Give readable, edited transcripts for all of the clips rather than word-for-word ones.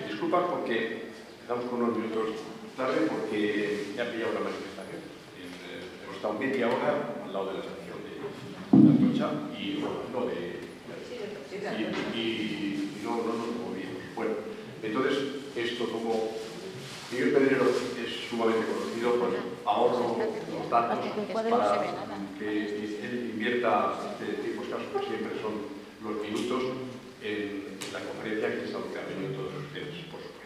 Disculpa porque estamos con unos minutos tarde porque me ha pillado una manifestación. Hemos estado media hora al lado de la estación de Atocha y no nos movimos. Bueno, entonces esto como Miguel Pedrero es sumamente conocido, pues ahorro los datos para que él invierta tiempos escasos, que siempre son los minutos en la conferencia que está teniendo todos ustedes, por supuesto.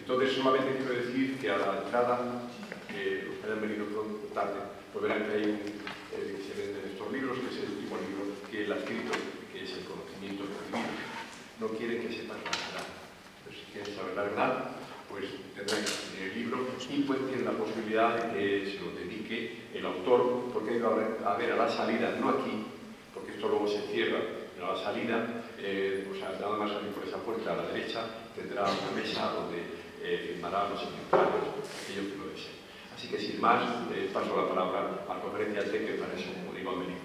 Entonces, solamente quiero decir que a la entrada, los que hayan venido tarde, pues verán que hay que se venden estos libros, que es el último libro que él ha escrito, que es El conocimiento prohibido. No quiere que sepas la verdad. Pero si quieren saber la verdad, pues tendrán que tener el libro y pues tienen la posibilidad de que se lo dedique el autor, porque ha ido a ver a la salida, no aquí, porque esto luego se cierra, pero a la salida, o sea, nada más salir por esa puerta a la derecha, tendrá una mesa donde firmará los ejemplares, aquellos que lo deseen. Así que sin más, paso la palabra a la conferencia del que para eso, como digo, han venido.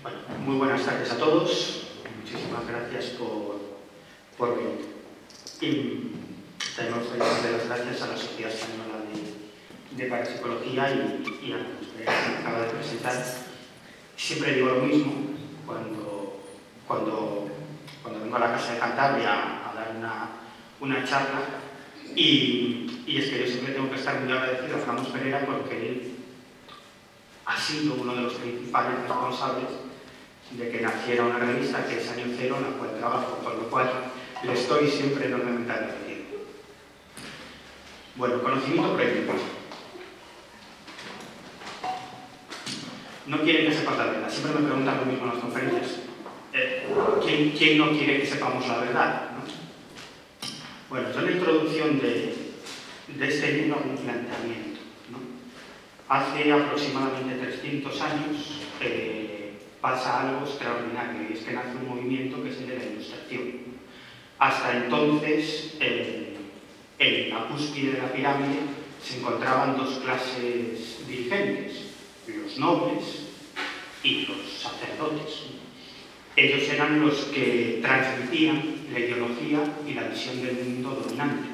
Bueno, muy buenas tardes a todos. Muchísimas gracias por venir. Y también me gustaría dar las gracias a la Sociedad Española de Parapsicología y a ustedes que me acaba de presentar. Siempre digo lo mismo cuando vengo a la Casa de Cantabria a dar una charla y es que yo siempre tengo que estar muy agradecido a Ramos Pereira porque él ha sido uno de los principales responsables de que naciera una revista que es Año Cero, en la cual trabajo, por lo cual le estoy siempre enormemente agradecido. Bueno, conocimiento previo. No quieren que sepas la verdad. Siempre me preguntan lo mismo en las conferencias. ¿Quién no quiere que sepamos la verdad? ¿No? Bueno, yo en la introducción de este libro hago un planteamiento, ¿no? Hace aproximadamente 300 años pasa algo extraordinario, y es que nace un movimiento que es el de la Ilustración. Hasta entonces, en la cúspide de la pirámide se encontraban dos clases dirigentes, los nobles y los sacerdotes. Ellos eran los que transmitían la ideología y la visión del mundo dominante.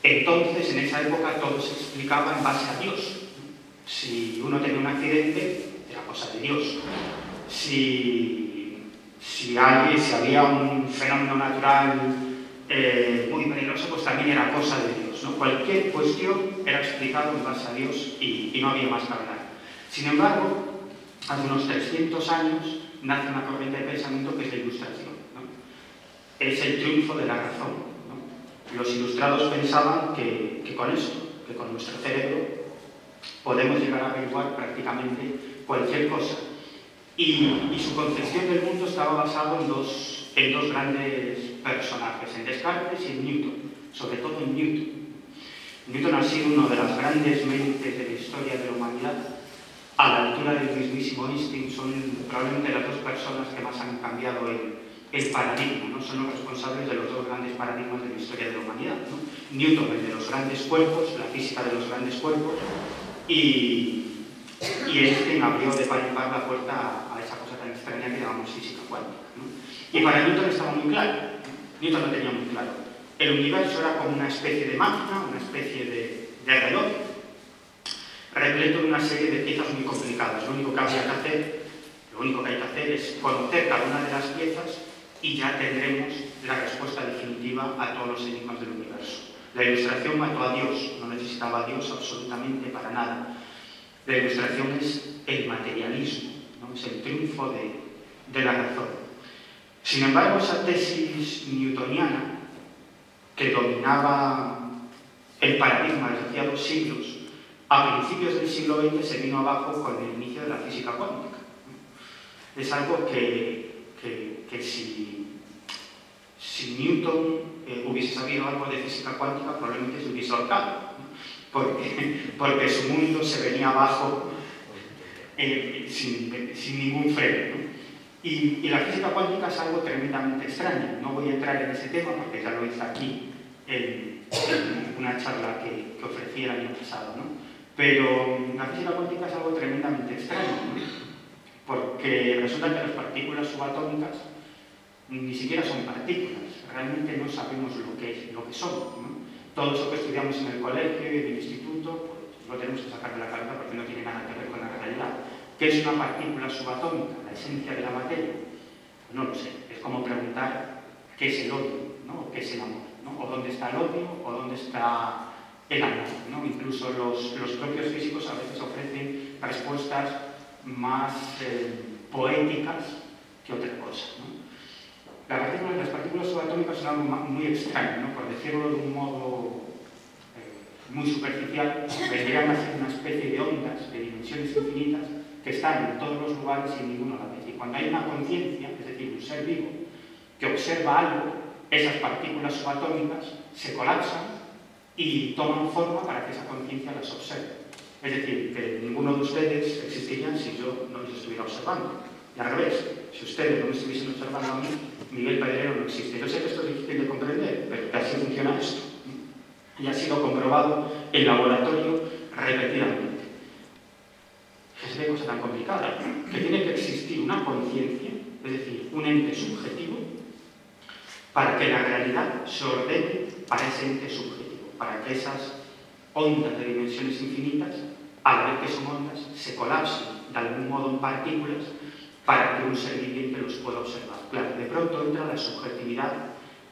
Entonces, en esa época, todo se explicaba en base a Dios. Si uno tenía un accidente, era cosa de Dios. Si había un fenómeno natural muy peligroso, pues también era cosa de Dios, ¿no? Cualquier cuestión era explicado en base a Dios y no había más que hablar. Sin embargo, hace unos 300 años nace una corriente de pensamiento que es la Ilustración, ¿no? Es el triunfo de la razón, ¿no? Los ilustrados pensaban que con esto, que con nuestro cerebro, podemos llegar a averiguar prácticamente cualquier cosa. Y su concepción del mundo estaba basado en dos grandes personajes, en Descartes y en Newton, sobre todo en Newton. Newton ha sido una de las grandes mentes de la historia de la humanidad. A la altura del mismísimo Einstein, son probablemente las dos personas que más han cambiado el paradigma, ¿no? Son los responsables de los dos grandes paradigmas de la historia de la humanidad, ¿no? Newton, el de los grandes cuerpos, la física de los grandes cuerpos, y Einstein abrió de par en par la puerta a esa cosa tan extraña que llamamos física cuántica, ¿no? Y para Newton estaba muy claro. Newton lo tenía muy claro. El universo era como una especie de máquina, una especie de reloj, repleto de una serie de piezas muy complicadas. Lo único que hay que hacer es conocer cada una de las piezas y ya tendremos la respuesta definitiva a todos los enigmas del universo. La Ilustración mató a Dios, no necesitaba a Dios absolutamente para nada. La Ilustración es el materialismo, ¿no? Es el triunfo de la razón. Sin embargo, esa tesis newtoniana que dominaba el paradigma desde hacía 2 siglos, a principios del siglo XX se vino abajo con el inicio de la física cuántica. Es algo que si Newton hubiese sabido algo de física cuántica, probablemente se hubiese ahorcado, ¿no? porque su mundo se venía abajo sin ningún freno, ¿no? Y la física cuántica es algo tremendamente extraño. No voy a entrar en ese tema porque ya lo hice aquí en una charla que ofrecí el año pasado, ¿no? Pero la física cuántica es algo tremendamente extraño, ¿no? Porque resulta que las partículas subatómicas ni siquiera son partículas, realmente no sabemos lo que son, ¿no? Todo eso que estudiamos en el colegio y en el instituto, pues lo tenemos que sacar de la cabeza porque no tiene nada que ver con la realidad. ¿Qué es una partícula subatómica? ¿La esencia de la materia? Pues no lo sé. Es como preguntar qué es el odio, ¿no? O qué es el amor, ¿no? O dónde está el odio o dónde está el amor, ¿no? Incluso los propios físicos a veces ofrecen respuestas más poéticas que otra cosa, ¿no? Las partículas subatómicas son algo muy extraño, ¿no? Por decirlo de un modo muy superficial, vendrían a ser una especie de ondas de dimensiones infinitas que están en todos los lugares y en ninguno a la vez. Y cuando hay una conciencia, es decir, un ser vivo, que observa algo, esas partículas subatómicas se colapsan y toman forma para que esa conciencia las observe. Es decir, que ninguno de ustedes existirían si yo no les estuviera observando. Y al revés, si ustedes no me estuviesen observando a mí, Miguel Pedrero no existe. Yo sé que esto es difícil de comprender, pero que así funciona esto. Y ha sido comprobado en laboratorio repetidamente. Es una cosa tan complicada, que tiene que existir una conciencia, es decir, un ente subjetivo, para que la realidad se ordene para ese ente subjetivo, para que esas ondas de dimensiones infinitas, a la vez que son ondas, se colapsen de algún modo en partículas para que un ser viviente los pueda observar. Claro, de pronto entra la subjetividad.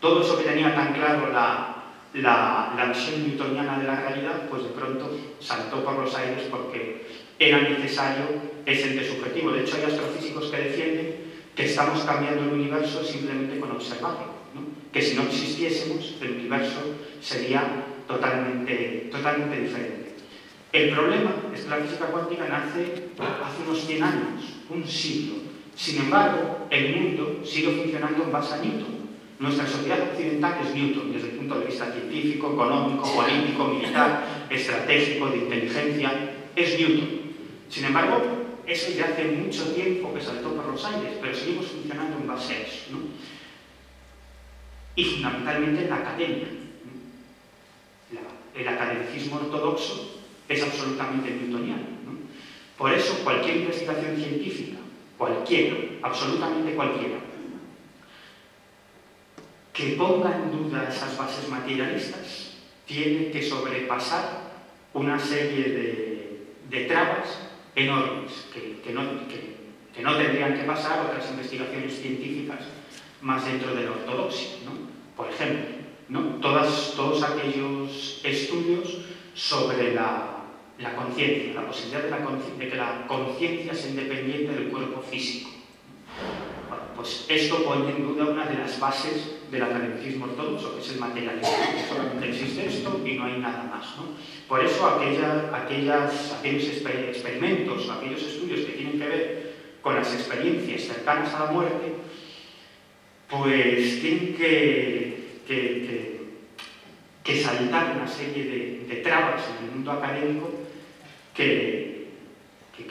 Todo eso que tenía tan claro la visión newtoniana de la realidad, pues de pronto saltó por los aires porque era necesario ese ente subjetivo. De hecho, hay astrofísicos que defienden que estamos cambiando el universo simplemente con observarlo, ¿no? Que si no existiésemos, el universo sería totalmente diferente. El problema es que la física cuántica nace hace unos 100 años, un siglo. Sin embargo, el mundo sigue funcionando en base a Newton. Nuestra sociedad occidental es Newton, desde el punto de vista científico, económico, político, militar, estratégico, de inteligencia, es Newton. Sin embargo, eso ya hace mucho tiempo que saltó por los aires, pero seguimos funcionando en base a eso, ¿no? Y fundamentalmente en la academia. El academicismo ortodoxo es absolutamente newtoniano, ¿no? Por eso, cualquier investigación científica, cualquiera, absolutamente cualquiera, que ponga en duda esas bases materialistas, tiene que sobrepasar una serie de trabas enormes que no tendrían que pasar otras investigaciones científicas más dentro de la ortodoxia, ¿no? Por ejemplo, ¿no? Todos aquellos estudios sobre la conciencia, la posibilidad de que la conciencia sea independiente del cuerpo físico. Bueno, pues esto pone en duda una de las bases del academicismo ortodoxo, que es el materialismo. Solamente existe esto y no hay nada más, ¿no? Por eso aquellos experimentos, aquellos estudios que tienen que ver con las experiencias cercanas a la muerte, pues tienen que saltar una serie de trabas en el mundo académico que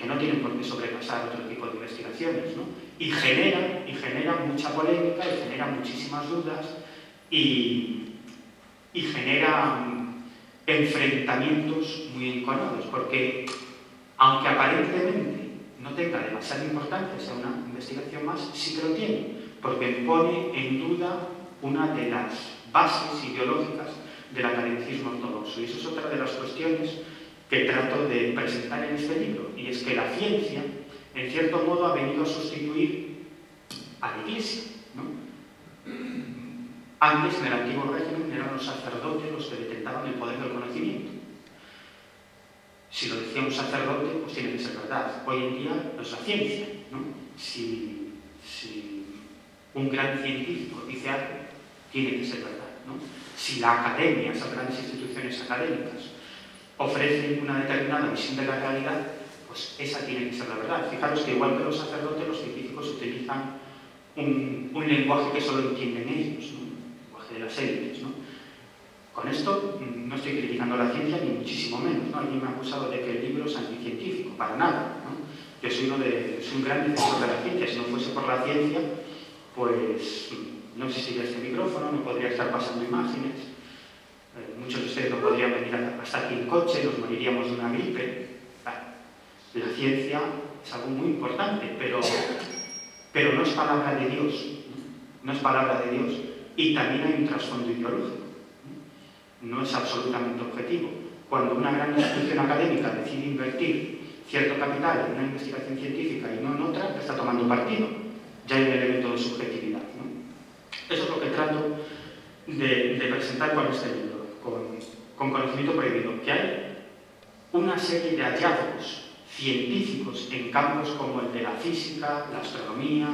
no tienen por qué sobrepasar otro tipo de investigaciones, ¿no? Y generan mucha polémica, y generan muchísimas dudas, y generan enfrentamientos muy enconados, porque aunque aparentemente no tenga demasiada importancia, sea una investigación más, sí que lo tiene, porque pone en duda una de las bases ideológicas del academicismo ortodoxo. Y eso es otra de las cuestiones que trato de presentar en este libro, y es que la ciencia, en cierto modo, ha venido a sustituir a la Iglesia, ¿no? Antes, en el antiguo régimen, eran los sacerdotes los que detentaban el poder del conocimiento. Si lo decía un sacerdote, pues tiene que ser verdad. Hoy en día es la ciencia, ¿no? Si un gran científico dice algo, tiene que ser verdad, ¿no? Si la academia, esas grandes instituciones académicas ofrecen una determinada visión de la realidad, pues esa tiene que ser la verdad. Fijaros que igual que los sacerdotes, los científicos utilizan un lenguaje que solo entienden ellos, ¿no? El lenguaje de las élites, ¿no? Con esto no estoy criticando la ciencia, ni muchísimo menos, ¿no? Alguien me ha acusado de que el libro es anticientífico, para nada, ¿no? Yo soy un gran defensor de la ciencia. Si no fuese por la ciencia, pues no existiría este micrófono, no podría estar pasando imágenes, muchos de ustedes no podrían venir hasta aquí en coche, nos moriríamos de una gripe. La ciencia es algo muy importante, pero no es palabra de Dios, no es palabra de Dios, y también hay un trasfondo ideológico, no es absolutamente objetivo. Cuando una gran institución académica decide invertir cierto capital en una investigación científica y no en otra, está tomando partido, ya hay un elemento de subjetividad, ¿no? Eso es lo que trato de presentar con este libro, con Conocimiento Prohibido, que hay una serie de hallazgos científicos en campos como el de la física, la astronomía,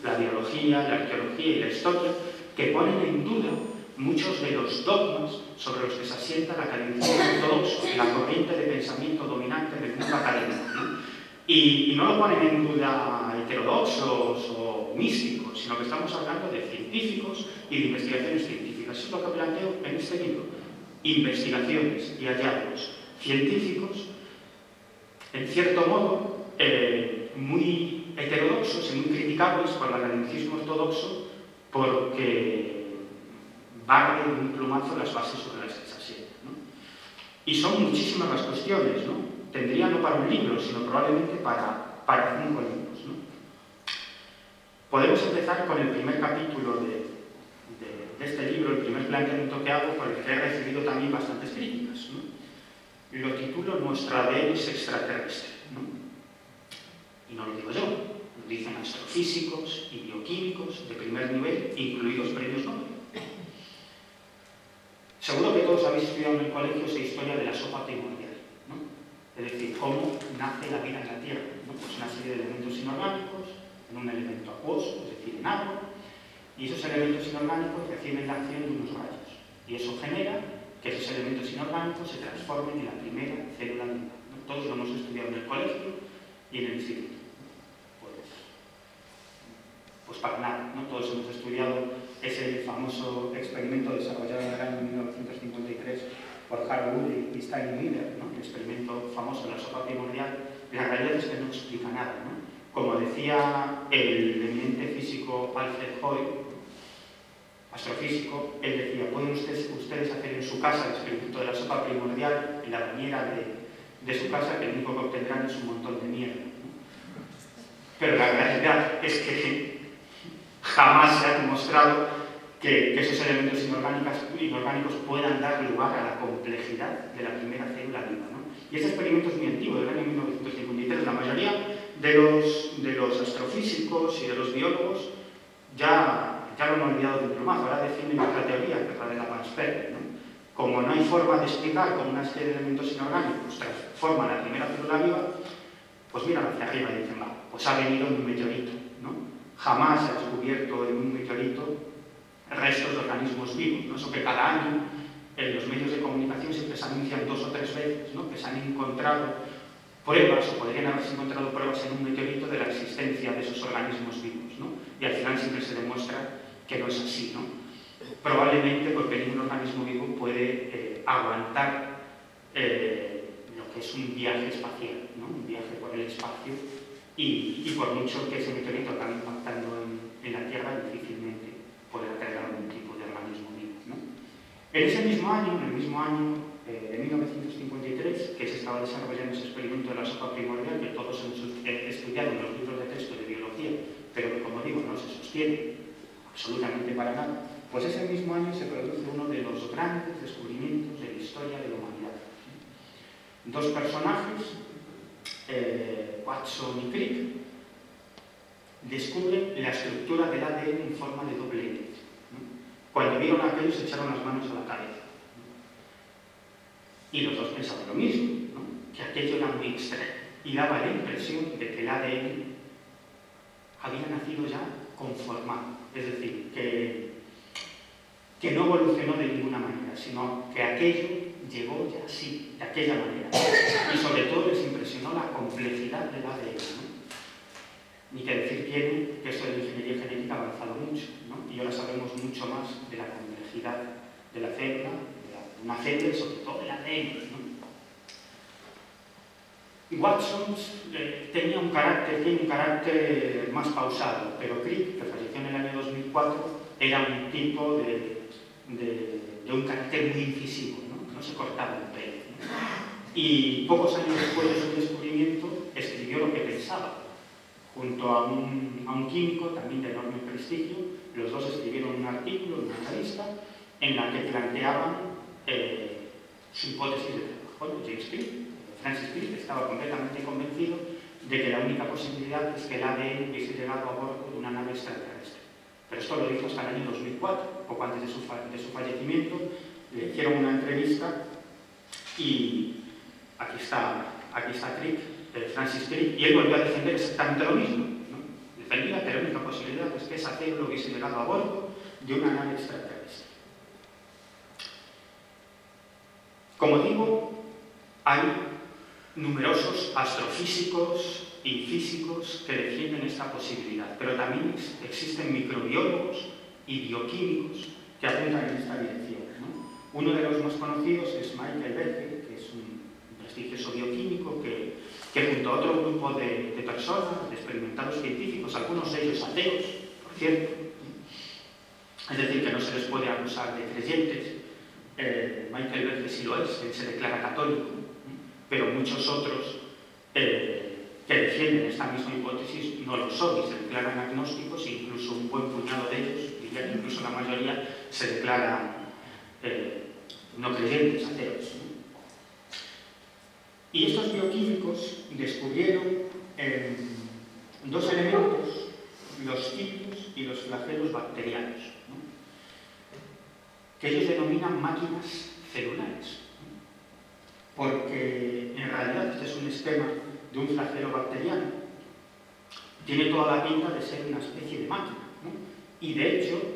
la biología, la arqueología y la historia, que ponen en duda muchos de los dogmas sobre los que se asienta la academicismo ortodoxo, la corriente de pensamiento dominante del mundo académico, ¿no? Y no lo ponen en duda heterodoxos o místicos, sino que estamos hablando de científicos y de investigaciones científicas. Eso es lo que planteo en este libro. Investigaciones y hallazgos científicos, en cierto modo, muy heterodoxos y muy criticables por el academicismo ortodoxo, porque barre de un plumazo las bases sobre las que se asienta, ¿no? Y son muchísimas las cuestiones, ¿no? Tendría no para un libro, sino probablemente para 5 libros, ¿no? Podemos empezar con el primer capítulo de este libro, el primer planteamiento que hago, por el que he recibido también bastantes críticas, ¿no? Lo titulo Nuestro ADN es extraterrestre, ¿no? Y no lo digo yo, lo dicen astrofísicos y bioquímicos de primer nivel, incluidos premios Nobel. Seguro que todos habéis estudiado en el colegio esa historia de la sopa primordial, ¿no? Es decir, cómo nace la vida en la Tierra, ¿no? Pues una serie de elementos inorgánicos en un elemento acuoso, es decir, en agua, y esos elementos inorgánicos reciben la acción de unos rayos, y eso genera que esos elementos inorgánicos se transformen en la primera célula viva, ¿no? Todos lo hemos estudiado en el colegio y en el instituto. Pues para nada, ¿no? Todos hemos estudiado ese famoso experimento desarrollado en el año 1953 por Harold Urey y Stanley Miller, ¿no? El experimento famoso de la sopa primordial. La realidad es que no explica nada, ¿no? Como decía el eminente físico Alfred Hoyle, astrofísico, él decía, pueden ustedes hacer en su casa el experimento de la sopa primordial en la bañera de su casa, que lo único que obtendrán es un montón de mierda, ¿no? Pero la realidad es que jamás se ha demostrado que esos elementos inorgánicos puedan dar lugar a la complejidad de la primera célula viva, ¿no? Y ese experimento es muy antiguo, del año 1953. La mayoría de los astrofísicos y de los biólogos ya lo han olvidado de un plumazo. Ahora defienden otra teoría, que es la de la Panspermia, ¿no? Como no hay forma de explicar cómo una serie de elementos inorgánicos transforman la primera célula viva, pues miran hacia arriba y dicen, va, pues ha venido un meteorito, ¿no? Jamás se ha descubierto en un meteorito restos de organismos vivos, ¿no? Eso que cada año en los medios de comunicación siempre se anuncian 2 o 3 veces, ¿no? Que se han encontrado pruebas, o podrían haberse encontrado pruebas en un meteorito de la existencia de esos organismos vivos, ¿no? Y al final siempre se demuestra que no es así, ¿no? Probablemente porque ningún organismo vivo puede aguantar lo que es un viaje espacial, ¿no? Un viaje por el espacio, y por mucho que ese meteorito acabe impactando en la Tierra, difícilmente podrá traer algún tipo de organismo vivo, ¿no? En ese mismo año, de 1953, que se estaba desarrollando ese experimento de la sopa primordial, que todos hemos estudiado en los libros de texto de biología, pero que, como digo, no se sostiene absolutamente para nada, pues ese mismo año se produce uno de los grandes descubrimientos de la historia de la humanidad. 2 personajes, Watson y Crick, descubren la estructura del ADN en forma de doble hélice, ¿no? Cuando vieron aquello se echaron las manos a la cabeza, ¿no? Y los dos pensaban lo mismo, ¿no? Que aquello era muy extraño y daba la impresión de que el ADN había nacido ya conformado, es decir, que no evolucionó de ninguna manera, sino que aquello llegó ya así, de aquella manera. Y sobre todo les impresionó la complejidad del ADN, ¿no? Ni que decir tiene que esto de la ingeniería genética ha avanzado mucho, ¿no? Y ahora sabemos mucho más de la complejidad de la célula, de una célula y sobre todo del ADN, ¿no? Watson tiene un carácter más pausado, pero Crick, que falleció en el año 2004, era un tipo de un carácter muy incisivo, ¿no? No se cortaba un pelo, ¿no? Y pocos años después de su descubrimiento escribió lo que pensaba, junto a un químico también de enorme prestigio. Los dos escribieron un artículo en una revista en la que planteaban su hipótesis de trabajo. Bueno, James Crick, Francis Crick, estaba completamente convencido de que la única posibilidad es que el ADN hubiese llegado a bordo de una nave extraterrestre. Pero esto lo dijo hasta el año 2004, poco antes de su fallecimiento. Le hicieron una entrevista y aquí está Crick, Francis Crick, y él volvió a defender exactamente lo mismo, ¿no? Defendía que la única posibilidad es que esa célula hubiese llegado a bordo de una nave extraterrestre. Como digo, hay numerosos astrofísicos y físicos que defienden esta posibilidad, pero también existen microbiólogos y bioquímicos que apuntan en esta dirección, ¿no? Uno de los más conocidos es Michael Berger, que es un prestigioso bioquímico que junto a otro grupo de personas, de experimentados científicos, algunos de ellos ateos, por cierto, es decir, que no se les puede acusar de creyentes. Michael Berger sí lo es, él se declara católico, pero muchos otros que defienden esta misma hipótesis no lo son y se declaran agnósticos, e incluso un buen puñado de ellos, diría que incluso la mayoría, se declaran no creyentes, ateos, ¿no? Y estos bioquímicos descubrieron dos elementos, los cilios y los flagelos bacterianos, ¿no? Que ellos denominan máquinas celulares, ¿no? Porque en realidad este es un esquema de un flagelo bacteriano. Tiene toda la pinta de ser una especie de máquina, ¿no? Y de hecho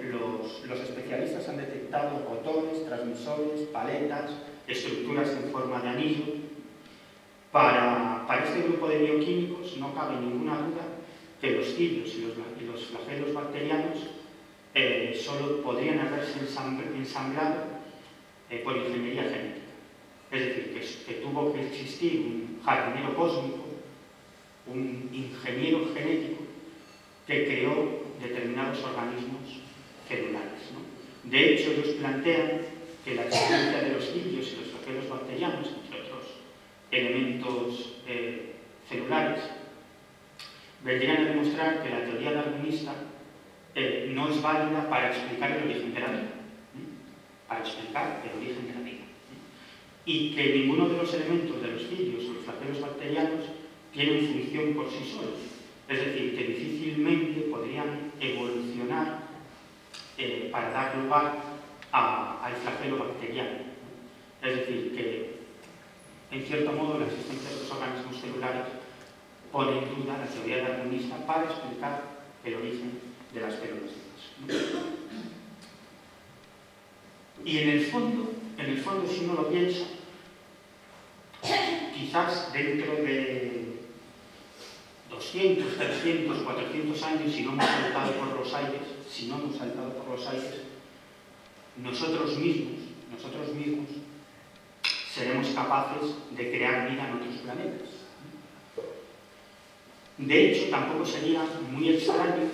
los especialistas han detectado botones, transmisores, paletas, estructuras en forma de anillo. Para este grupo de bioquímicos no cabe ninguna duda que los cilios y los flagelos bacterianos solo podrían haberse ensamblado por ingeniería genética. Es decir, que tuvo que existir un jardinero cósmico, un ingeniero genético que creó determinados organismos celulares, ¿no? De hecho, ellos plantean que la existencia de los cilios y los flagelos bacterianos, entre otros elementos celulares, vendrían a demostrar que la teoría darwinista no es válida para explicar el origen de la vida, para explicar el origen de la vida, y que ninguno de los elementos de los cilios o los flagelos bacterianos tienen función por sí solos, es decir, que difícilmente podrían evolucionar para dar lugar al flagelo bacteriano. Es decir, que en cierto modo la existencia de los organismos celulares pone en duda la teoría darwinista para explicar el origen de las células vivas, ¿no? Y en el fondo, si uno lo piensa, quizás dentro de 200, 300, 400 años, si no hemos saltado por los aires, nosotros mismos seremos capaces de crear vida en otros planetas. De hecho, tampoco sería muy extraño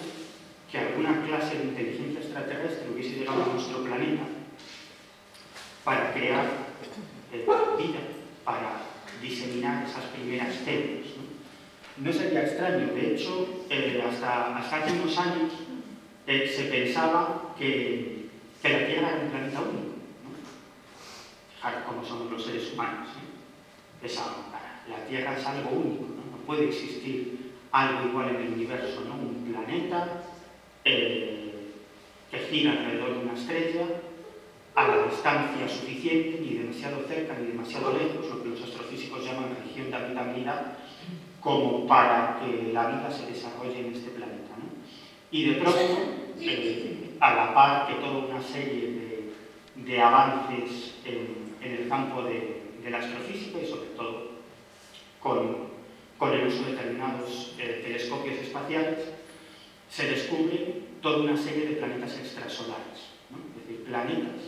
que alguna clase de inteligencia extraterrestre hubiese llegado a nuestro planeta para crear vida, para diseminar esas primeras células, ¿no? No sería extraño. De hecho, hasta hace unos años se pensaba que la Tierra era un planeta único, ¿no? Fijaros cómo somos los seres humanos, ¿eh? La Tierra es algo único, ¿no? No puede existir algo igual en el universo, ¿no? Un planeta que gira alrededor de una estrella a la distancia suficiente, ni demasiado cerca ni demasiado lejos, lo que los astrofísicos llaman región de habitabilidad, como para que la vida se desarrolle en este planeta, ¿no? Y de pronto, a la par que toda una serie de avances en el campo de la astrofísica y sobre todo con el uso de determinados telescopios espaciales, se descubre toda una serie de planetas extrasolares, ¿no? Es decir, planetas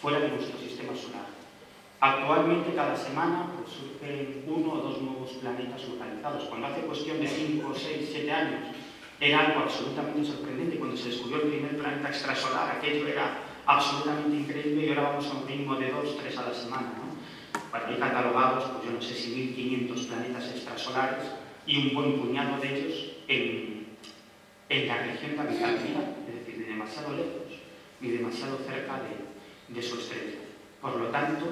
fuera de nuestro sistema solar. Actualmente, cada semana pues, surgen 1 o 2 nuevos planetas localizados. Cuando hace cuestión de 5, 6, 7 años era algo absolutamente sorprendente. Cuando se descubrió el primer planeta extrasolar, aquello era absolutamente increíble y ahora vamos a un ritmo de 2, 3 a la semana, ¿no? Bueno, hay catalogados, pues yo no sé si 1500 planetas extrasolares y un buen puñado de ellos en la región de habitabilidad, es decir, ni demasiado lejos ni demasiado cerca de su estrella. Por lo tanto,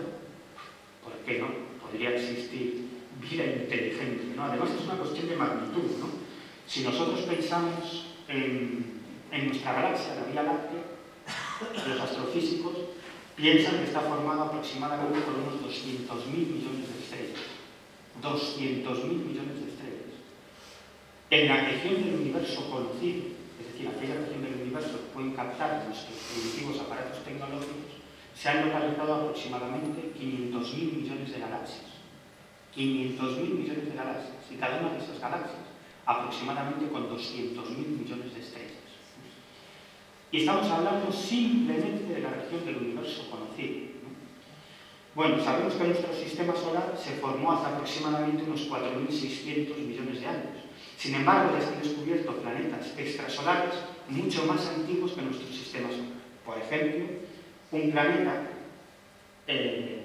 ¿por qué no? Podría existir vida inteligente, ¿no? Además es una cuestión de magnitud, ¿no? Si nosotros pensamos en nuestra galaxia, la Vía Láctea, los astrofísicos piensan que está formada aproximadamente por unos 200.000 millones de estrellas. 200.000 millones de estrellas. En la región del universo conocido, es decir, aquella región del universo que pueden captar nuestros primitivos aparatos tecnológicos, se han localizado aproximadamente 500.000 millones de galaxias. 500.000 millones de galaxias. Y cada una de esas galaxias aproximadamente con 200.000 millones de estrellas. Y estamos hablando simplemente de la región del universo conocido, ¿no? Bueno, sabemos que nuestro sistema solar se formó hace aproximadamente unos 4.600 millones de años. Sin embargo, ya se han descubierto planetas extrasolares mucho más antiguos que nuestro sistema solar. Por ejemplo, un planeta que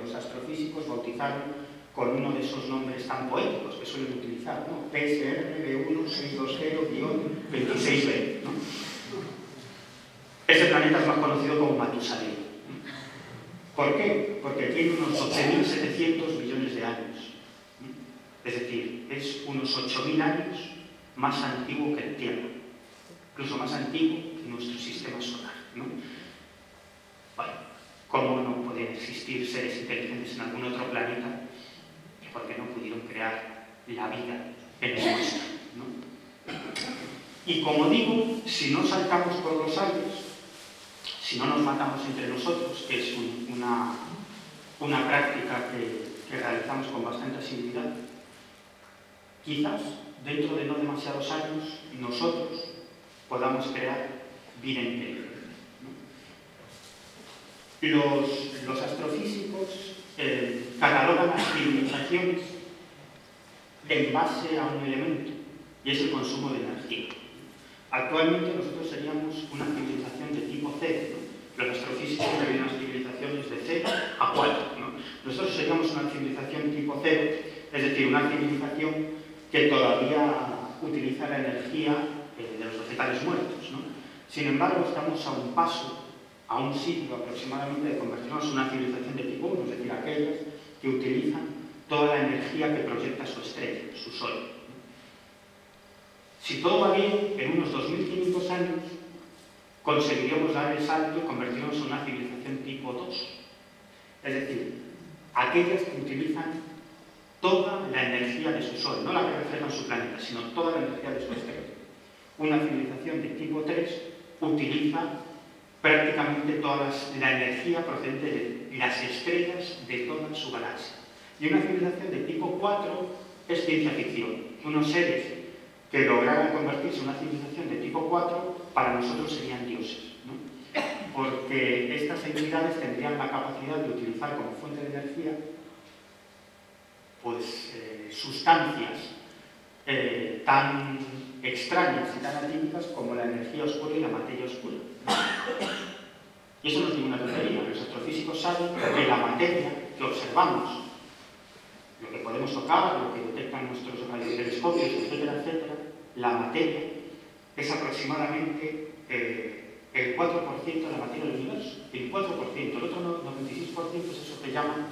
los astrofísicos bautizaron con uno de esos nombres tan poéticos que suelen utilizar, ¿no? PSR B1620-26b, ¿no? Ese planeta es más conocido como Matusalén. ¿Por qué? Porque tiene unos 8.700 millones de años. Es decir, es unos 8.000 años más antiguo que el Tierra, incluso más antiguo que nuestro sistema solar, ¿no? Bueno, ¿cómo no pueden existir seres inteligentes en algún otro planeta? Porque no pudieron crear la vida en el nuestro, ¿no? Y como digo, si no saltamos por los aires, si no nos matamos entre nosotros, que es una práctica que realizamos con bastante asiduidad, quizás dentro de no demasiados años nosotros podamos crear vida inteligente, ¿no? Los astrofísicos catalogan las civilizaciones en base a un elemento, y es el consumo de energía. Actualmente nosotros seríamos una civilización de tipo 0, ¿no? Los astrofísicos serían unas civilizaciones de 0 a 4, ¿no? Nosotros seríamos una civilización tipo 0, es decir, una civilización que todavía utiliza la energía de los vegetales muertos, ¿no? Sin embargo, estamos a un paso, a un siglo aproximadamente de convertirnos en una civilización de tipo 1, es decir, aquellas que utilizan toda la energía que proyecta su estrella, su Sol. Si todo va bien, en unos 2.500 años conseguiríamos dar el salto y convertirnos en una civilización tipo 2. Es decir, aquellas que utilizan toda la energía de su Sol, no la que refleja en su planeta, sino toda la energía de su estrella. Una civilización de tipo 3 utiliza prácticamente toda la energía procedente de las estrellas de toda su galaxia. Y una civilización de tipo 4 es ciencia ficción. Unos seres que lograran convertirse en una civilización de tipo 4, para nosotros serían dioses, ¿no? Porque estas entidades tendrían la capacidad de utilizar como fuente de energía pues, sustancias tan extrañas y tan atípicas como la energía oscura y la materia oscura. Y eso no es ninguna tontería. Los astrofísicos saben que la materia que observamos, lo que podemos tocar, lo que detectan nuestros radiotelescopios, etcétera, etcétera, la materia es aproximadamente el 4% de la materia del universo. El 4%, el otro 96% es eso que llaman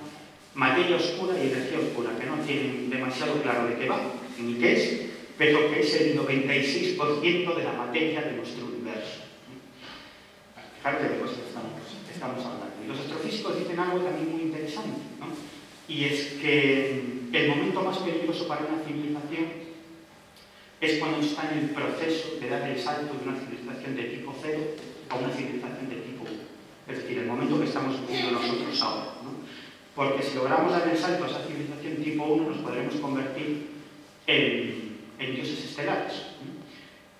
materia oscura y energía oscura, que no tienen demasiado claro de qué va, ni qué es, pero que es el 96% de la materia de nuestro universo. Fíjate de cosas que estamos hablando. Y los astrofísicos dicen algo también muy interesante, ¿no? Y es que el momento más peligroso para una civilización es cuando está en el proceso de dar el salto de una civilización de tipo 0 a una civilización de tipo 1. es decir, el momento que estamos viviendo nosotros ahora, ¿no? Porque si logramos dar el salto a esa civilización tipo 1, nos podremos convertir en dioses estelares, ¿no?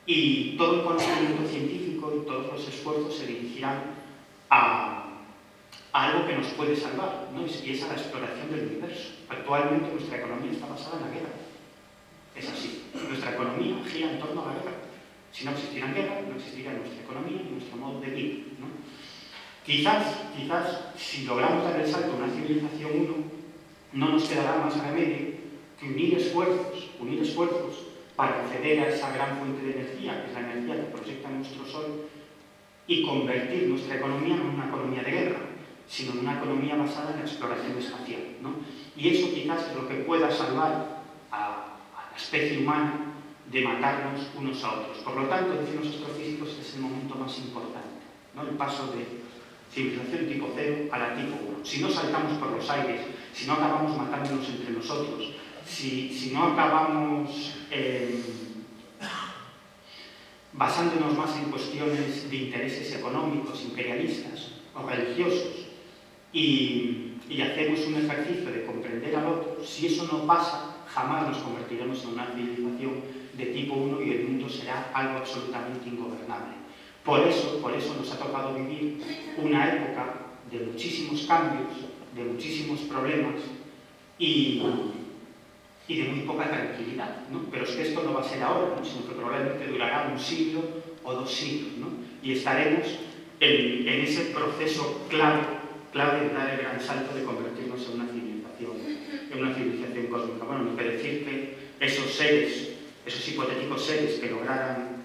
Y todo el conocimiento científico y todos los esfuerzos se dirigirán a algo que nos puede salvar, ¿no? Y es a la exploración del universo. Actualmente nuestra economía está basada en la guerra. Es así. Nuestra economía gira en torno a la guerra. Si no existiera guerra, no existiría nuestra economía ni nuestro modo de vida, ¿no? Quizás, si logramos dar el salto a una civilización 1, no nos quedará más remedio que unir esfuerzos para acceder a esa gran fuente de energía, que es la energía que proyecta nuestro Sol, y convertir nuestra economía no en una economía de guerra, sino en una economía basada en la exploración espacial, ¿no? Y eso quizás es lo que pueda salvar a la especie humana de matarnos unos a otros. Por lo tanto, dicen los astrofísicos que es el momento más importante, ¿no? El paso de civilización tipo 0 a la tipo 1. Si no saltamos por los aires, si no acabamos matándonos entre nosotros, si no acabamos basándonos más en cuestiones de intereses económicos, imperialistas o religiosos, y hacemos un ejercicio de comprender al otro, si eso no pasa, jamás nos convertiremos en una civilización de tipo 1 y el mundo será algo absolutamente ingobernable. Por eso nos ha tocado vivir una época de muchísimos cambios, de muchísimos problemas y de muy poca tranquilidad, ¿no? Pero es que esto no va a ser ahora, ¿no? Sino que probablemente durará un siglo o 2 siglos, ¿no? Y estaremos en ese proceso clave de dar el gran salto de convertirnos en una civilización cósmica. Bueno, ni que decir que esos hipotéticos seres que lograran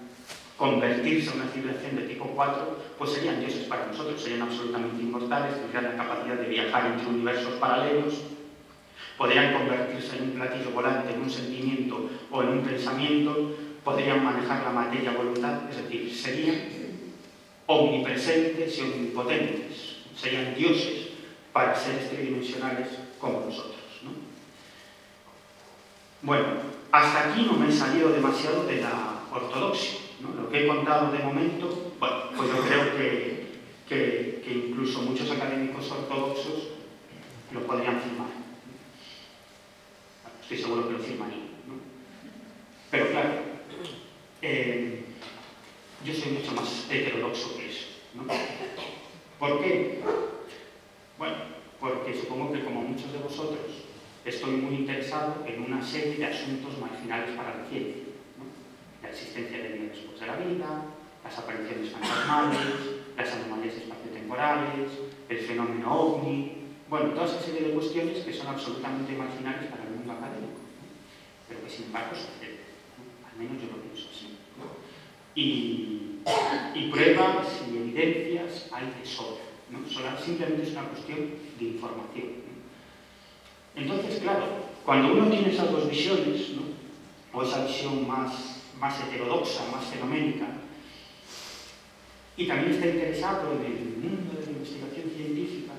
convertirse en una civilización de tipo 4, pues serían dioses para nosotros, serían absolutamente inmortales, tendrían la capacidad de viajar entre universos paralelos, podrían convertirse en un platillo volante, en un sentimiento o en un pensamiento, podrían manejar la materia a voluntad, es decir, serían omnipresentes y omnipotentes, serían dioses para seres tridimensionales como nosotros, ¿no? Bueno, hasta aquí no me he salido demasiado de la ortodoxia, ¿no? Lo que he contado de momento, bueno, pues yo creo que incluso muchos académicos ortodoxos lo podrían firmar. Estoy seguro que lo firmarían, ¿no? Pero claro, yo soy mucho más heterodoxo que eso, ¿no? ¿Por qué? Bueno, porque supongo que como muchos de vosotros estoy muy interesado en una serie de asuntos marginales para la ciencia, ¿no? La existencia de vida después de la vida, las apariciones fantasmales, las anomalías espaciotemporales, el fenómeno ovni, bueno, toda esa serie de cuestiones que son absolutamente marginales para el mundo académico, ¿no? Pero que sin embargo suceden, ¿no? Al menos yo lo pienso así, ¿no? Y pruebas y evidencias hay de sobra, ¿no? Simplemente es una cuestión de información, ¿no? Entonces, claro, cuando uno tiene esas dos visiones, ¿no? O esa visión más heterodoxa, más fenoménica, y también está interesado en el mundo de la investigación científica,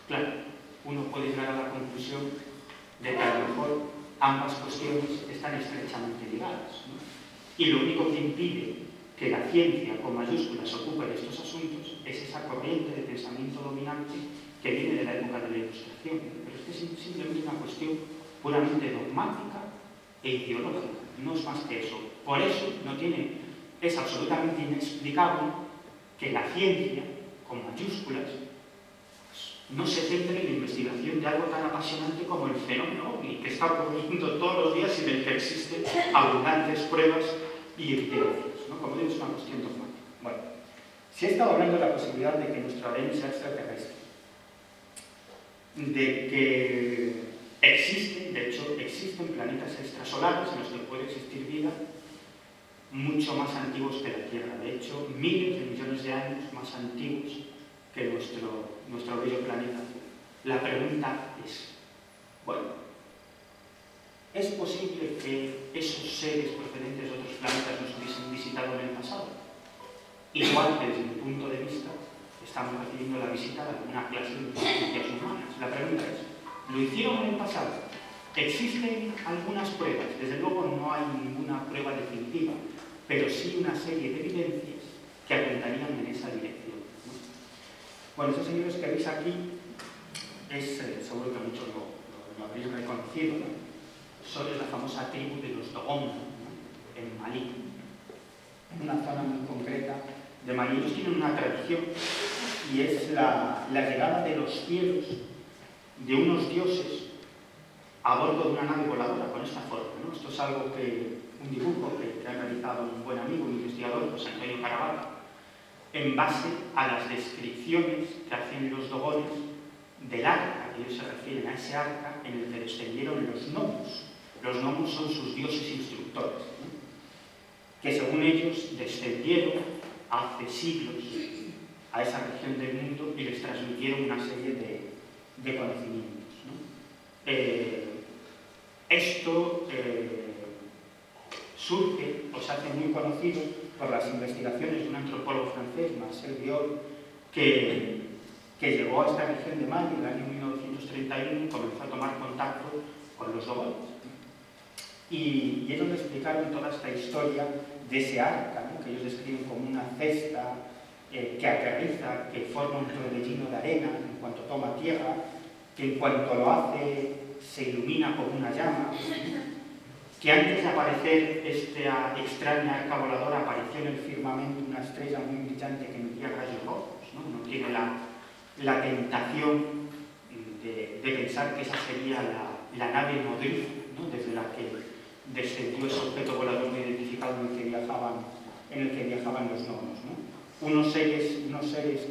claro, uno puede llegar a la conclusión de que a lo mejor ambas cuestiones están estrechamente ligadas, ¿no? Y lo único que impide que la ciencia con mayúsculas ocupe de estos asuntos es esa corriente de pensamiento dominante que viene de la época de la Ilustración. Pero es que es simplemente una cuestión puramente dogmática e ideológica, no es más que eso. Por eso es absolutamente inexplicable que la ciencia, con mayúsculas, no se centre en la investigación de algo tan apasionante como el fenómeno ovni, que está ocurriendo todos los días y del que existen abundantes pruebas y evidencias, ¿no? Como digo, es una cuestión dogmática. Bueno, se ha estado hablando de la posibilidad de que nuestro ADN sea extraterrestre, de que de hecho existen planetas extrasolares en los que puede existir vida mucho más antiguos que la Tierra, de hecho miles de millones de años más antiguos que nuestro bello planeta. La pregunta es, bueno, ¿es posible que esos seres procedentes de otros planetas nos hubiesen visitado en el pasado? Igual que desde mi punto de vista estamos recibiendo la visita de alguna clase de inteligencias humanas. La pregunta es, ¿lo hicieron en el pasado? Existen algunas pruebas, desde luego no hay ninguna prueba definitiva, pero sí una serie de evidencias que apuntarían en esa dirección, ¿no? Bueno, esos señores que veis aquí, seguro que muchos lo habréis reconocido, ¿no? Son la famosa tribu de los Dogon, ¿no? En Malí, en una zona muy concreta de Malí. Ellos tienen una tradición y es la llegada de los cielos de unos dioses a bordo de una nave voladora con esta forma, ¿no? Esto es algo un dibujo que ha realizado un buen amigo, un investigador, José Antonio Caravaca, en base a las descripciones que hacen los dogones del arca, que ellos se refieren a ese arca en el que descendieron los gnomos. Los gnomos son sus dioses instructores, ¿no? Que según ellos descendieron hace siglos a esa región del mundo y les transmitieron una serie de conocimientos, ¿no? Esto surge o se hace muy conocido por las investigaciones de un antropólogo francés, Marcel Viol, que llegó a esta región de Mali en el año 1931 y comenzó a tomar contacto con los dogones. Y ellos le explicaron toda esta historia de ese arca, ¿no? Que ellos describen como una cesta que aterriza, que forma un torbellino de arena en cuanto toma tierra, que en cuanto lo hace se ilumina como una llama, que antes de aparecer esta extraña arca voladora apareció en el firmamento una estrella muy brillante que emitía rayos rojos, ¿no? Uno tiene la tentación de pensar que esa sería la nave nodriza, ¿no? Desde la que descendió ese objeto volador no identificado en el que viajaban los gnomos, ¿no? Unos seres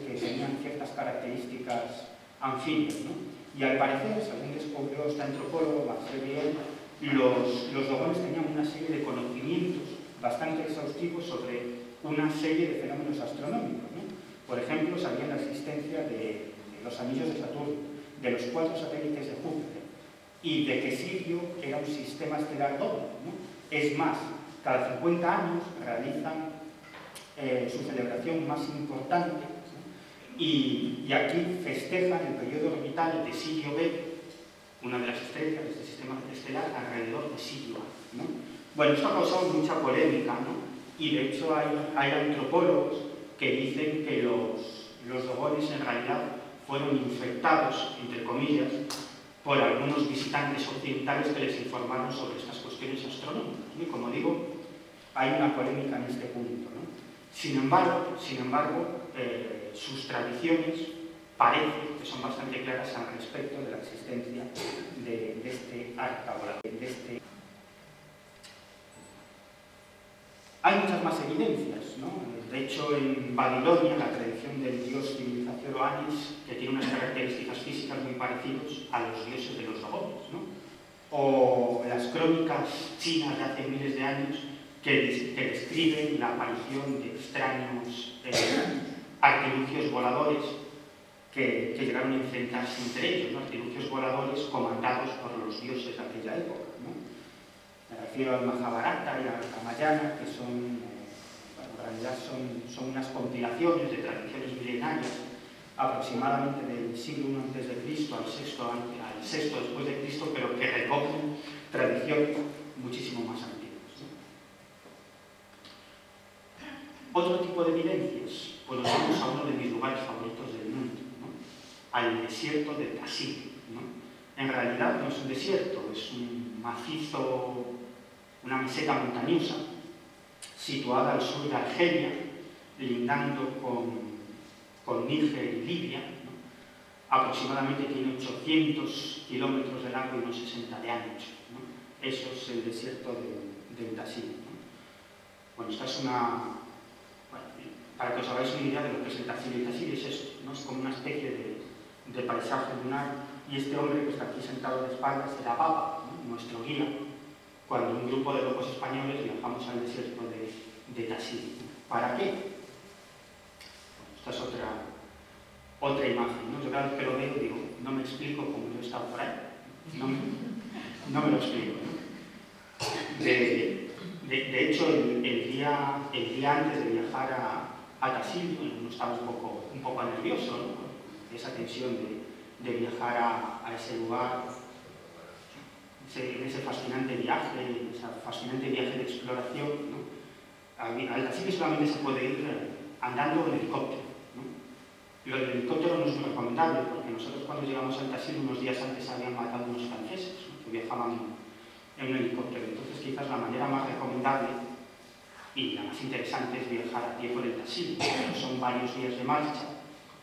que tenían ciertas características anfibias, ¿no? Y al parecer, según descubrió este antropólogo, Marcel Viol, los dogones tenían una serie de conocimientos bastante exhaustivos sobre una serie de fenómenos astronómicos, ¿no? Por ejemplo, sabían la existencia de los anillos de Saturno, de los 4 satélites de Júpiter y de que Sirio era un sistema estelar doble, ¿no? Es más, cada 50 años realizan su celebración más importante, ¿no? Y aquí festejan el periodo orbital de Sirio B, una de las estrellas de este sistema estelar, alrededor de Sirio A, ¿no? Bueno, esto ha causado mucha polémica, ¿no? Y de hecho hay antropólogos que dicen que los dogones en realidad fueron infectados, entre comillas, por algunos visitantes occidentales que les informaron sobre estas cuestiones astronómicas, ¿no? Y como digo, hay una polémica en este punto, ¿no? Sin embargo, sus tradiciones parece que son bastante claras al respecto de la existencia de este arca volador. Hay muchas más evidencias, ¿no? De hecho, en Babilonia, la tradición del dios civilización Oanis, que tiene unas características físicas muy parecidas a los dioses de los dogones, ¿no? O las crónicas chinas de hace miles de años que describen la aparición de extraños artilugios voladores que llegaron a enfrentarse entre ellos, ¿no? Artilugios voladores comandados por los dioses de aquella época, ¿no? Me refiero al Mahabharata y al Ramayana, que son, en realidad son unas compilaciones de tradiciones milenarias, aproximadamente del siglo I a.C. al VI después de Cristo, pero que recogen tradiciones muchísimo más antiguas, ¿no? Otro tipo de evidencias, pues nos vamos a uno de mis lugares favoritos del mundo, ¿no? Al desierto de Tassili, ¿no? En realidad no es un desierto, es un macizo, una meseta montañosa situada al sur de Argelia, lindando con Níger y Libia, ¿no? Aproximadamente tiene 800 kilómetros de largo y unos 60 de ancho, ¿no? Eso es el desierto de Tassili, ¿no? Bueno, esta es una... Bueno, para que os hagáis una idea de lo que es el Tassili. El Tassili es esto, ¿no? Es como una especie de paisaje lunar, y este hombre que está aquí sentado de espaldas era Baba, ¿no? Nuestro guía, cuando un grupo de locos españoles viajamos al desierto de Tassili. ¿Para qué? Esta es otra imagen, ¿no? Yo cada vez que lo veo digo, no me explico cómo yo he estado por ahí. No me lo explico, ¿no? De hecho, el día antes de viajar a Tassili, uno estaba un poco nervioso, ¿no? Esa tensión de viajar a ese lugar, ese fascinante viaje de exploración, ¿no? Al Tassili solamente se puede ir andando en helicóptero, ¿no? Lo del helicóptero no es muy recomendable, porque nosotros cuando llegamos al Tassili unos días antes habían matado unos franceses, ¿no?, que viajaban en un helicóptero. Entonces quizás la manera más recomendable y la más interesante es viajar a pie por el Tassili. Son varios días de marcha,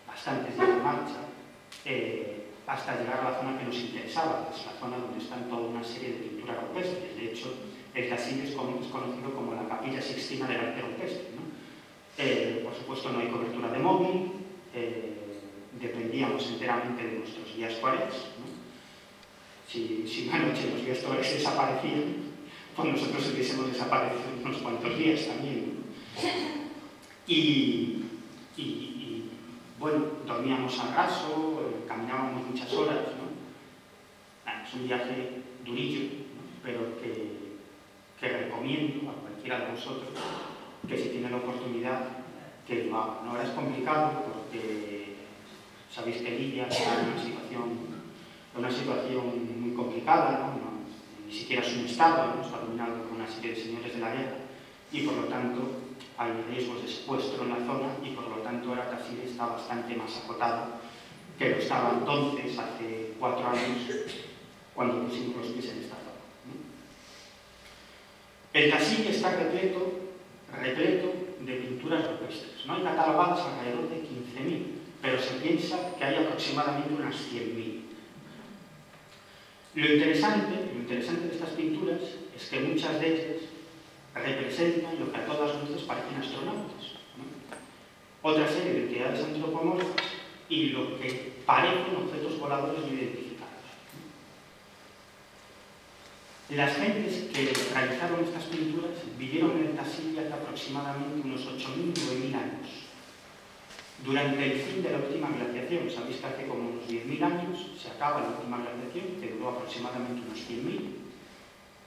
bastantes días de marcha, hasta llegar a la zona que nos interesaba, que es la zona donde están toda una serie de pinturas rupestres. De hecho, el Tassili es conocido como la Capilla Sixtina del arte rupestre, ¿no? Por supuesto, no hay cobertura de móvil, dependíamos enteramente de nuestros guías tuaregs, ¿no? Si una noche los guías tuaregs desaparecían, pues nosotros hubiésemos desaparecido unos cuantos días también, ¿no? Y bueno, dormíamos al raso, caminábamos muchas horas, ¿no? Es un viaje durillo, ¿no?, pero que recomiendo a cualquiera de vosotros que si tiene la oportunidad que lo haga. Ahora es complicado porque sabéis que Libia está en una situación muy complicada, ¿no? Ni siquiera es un Estado, ¿no?, está dominado por una serie de señores de la guerra y por lo tanto hay riesgos de secuestro en la zona y por lo tanto ahora Tassili está bastante más acotado que lo estaba entonces, hace 4 años, cuando pusimos los pies en esta zona, ¿no? El Tassili está repleto de pinturas rupestres, ¿no? Hay catalogadas alrededor de 15.000, pero se piensa que hay aproximadamente unas 100.000. Lo interesante de estas pinturas es que muchas de ellas representan lo que a todas luces parecen astronautas, ¿no? Otra serie de entidades antropomorfas y lo que parecen objetos voladores no identificados, ¿no? Las gentes que realizaron estas pinturas vivieron en el Tassili hace aproximadamente unos 8.000 o 9.000 años, durante el fin de la última glaciación. Sabéis que hace como unos 10.000 años se acaba la última glaciación, que duró aproximadamente unos 100.000,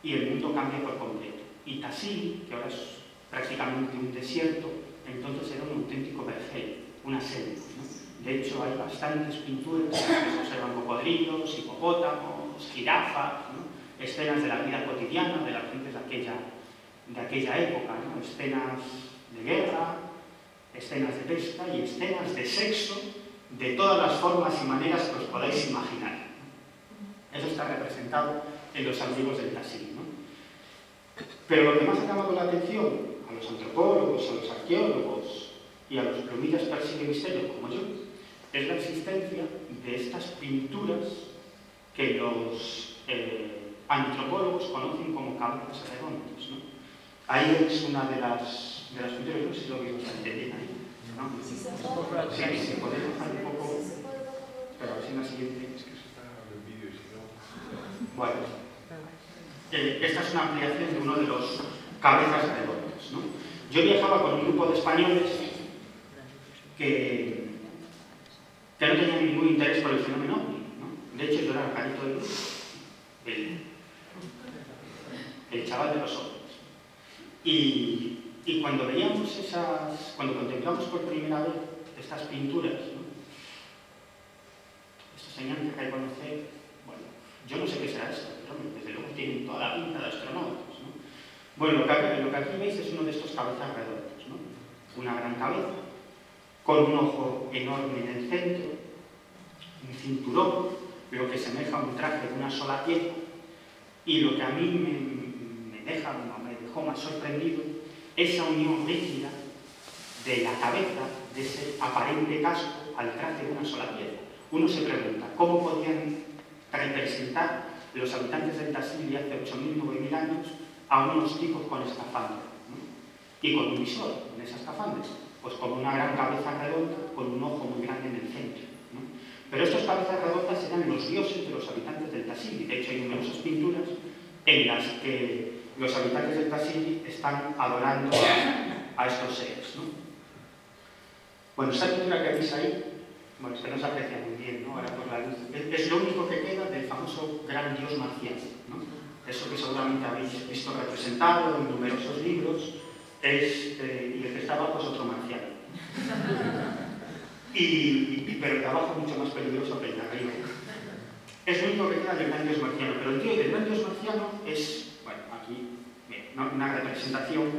y el mundo cambia por completo. Y Tassili, que ahora es prácticamente un desierto, entonces era un auténtico vergel, una selva, ¿no? De hecho, hay bastantes pinturas que se observan cocodrilos, hipopótamos, jirafas, ¿no?, escenas de la vida cotidiana de las gentes de aquella época, ¿no?, escenas de guerra, escenas de pesca y escenas de sexo de todas las formas y maneras que os podáis imaginar. Eso está representado en los abrigos del Tassili, ¿no? Pero lo que más ha llamado la atención a los antropólogos, a los arqueólogos y a los plumillas persigue misterio como yo, es la existencia de estas pinturas que los antropólogos conocen como cabezas redondas, ¿no? Ahí es una de las pinturas, no sé si lo veis bastante bien ahí, ¿no? Sí, podéis bajar un poco, pero así en la siguiente. Es que eso está en el vídeo, si no. Bueno, esta es una ampliación de uno de los cabezas redondas, ¿no? Yo viajaba con un grupo de españoles que no tenían ningún interés por el fenómeno ovni, ¿no? De hecho, yo era el carito del grupo, el chaval de los ovnis. Y cuando veíamos cuando contemplamos por primera vez estas pinturas, ¿no?, estos señores que hay que conocer, bueno, yo no sé qué será esto, pero desde luego tienen toda la pinta de astronautas, ¿no? Bueno, lo que aquí veis es uno de estos cabezas redondas, ¿no? Una gran cabeza, con un ojo enorme en el centro, un cinturón, lo que semeja a un traje de una sola pieza, y lo que a mí me dejó más sorprendido, esa unión rígida de la cabeza, de ese aparente casco, al traje de una sola pieza. Uno se pregunta, ¿cómo podían representar los habitantes del Tassili hace 8.000 o 9.000 años a unos tipos con escafandra, ¿no?, y con un visor en esas escafandras? Pues con una gran cabeza redonda, con un ojo muy grande en el centro, ¿no? Pero estas cabezas redondas eran los dioses de los habitantes del Tassili. De hecho, hay numerosas pinturas en las que los habitantes del Tassili están adorando a estos seres, ¿no? Bueno, esta pintura que veis ahí, bueno, es que no se aprecia muy bien, ¿no?, ahora por la luz, es lo único que queda del famoso gran dios marciano, ¿no? Eso que seguramente habéis visto representado en numerosos libros, y el que está abajo es otro marciano. Pero el de abajo es mucho más peligroso que el de arriba. Es lo único que queda del gran dios marciano, pero el tío del gran dios marciano es, bueno, aquí, una representación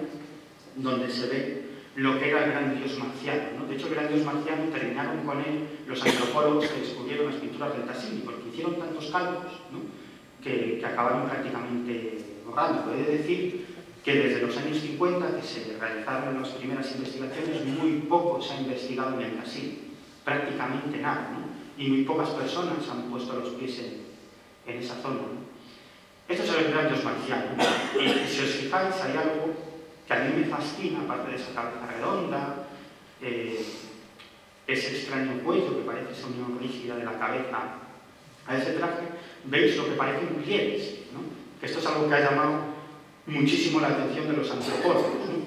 donde se ve lo que era el gran dios marciano, ¿no? De hecho, el gran dios marciano terminaron con él los antropólogos que descubrieron las pinturas del Tassili, porque hicieron tantos cálculos, ¿no?, que acabaron prácticamente borrando. He de decir que desde los años 50, que se realizaron las primeras investigaciones, muy poco se ha investigado en el Tassili, prácticamente nada, ¿no? Y muy pocas personas han puesto los pies en esa zona, ¿no? Esto es el gran dios marciano, ¿no? Y si os fijáis, hay algo que a mí me fascina, aparte de esa cabeza redonda, ese extraño cuello que parece esa unión rígida de la cabeza a ese traje, veis lo que parecen pliegues, ¿no? Que esto es algo que ha llamado muchísimo la atención de los antropólogos, ¿no?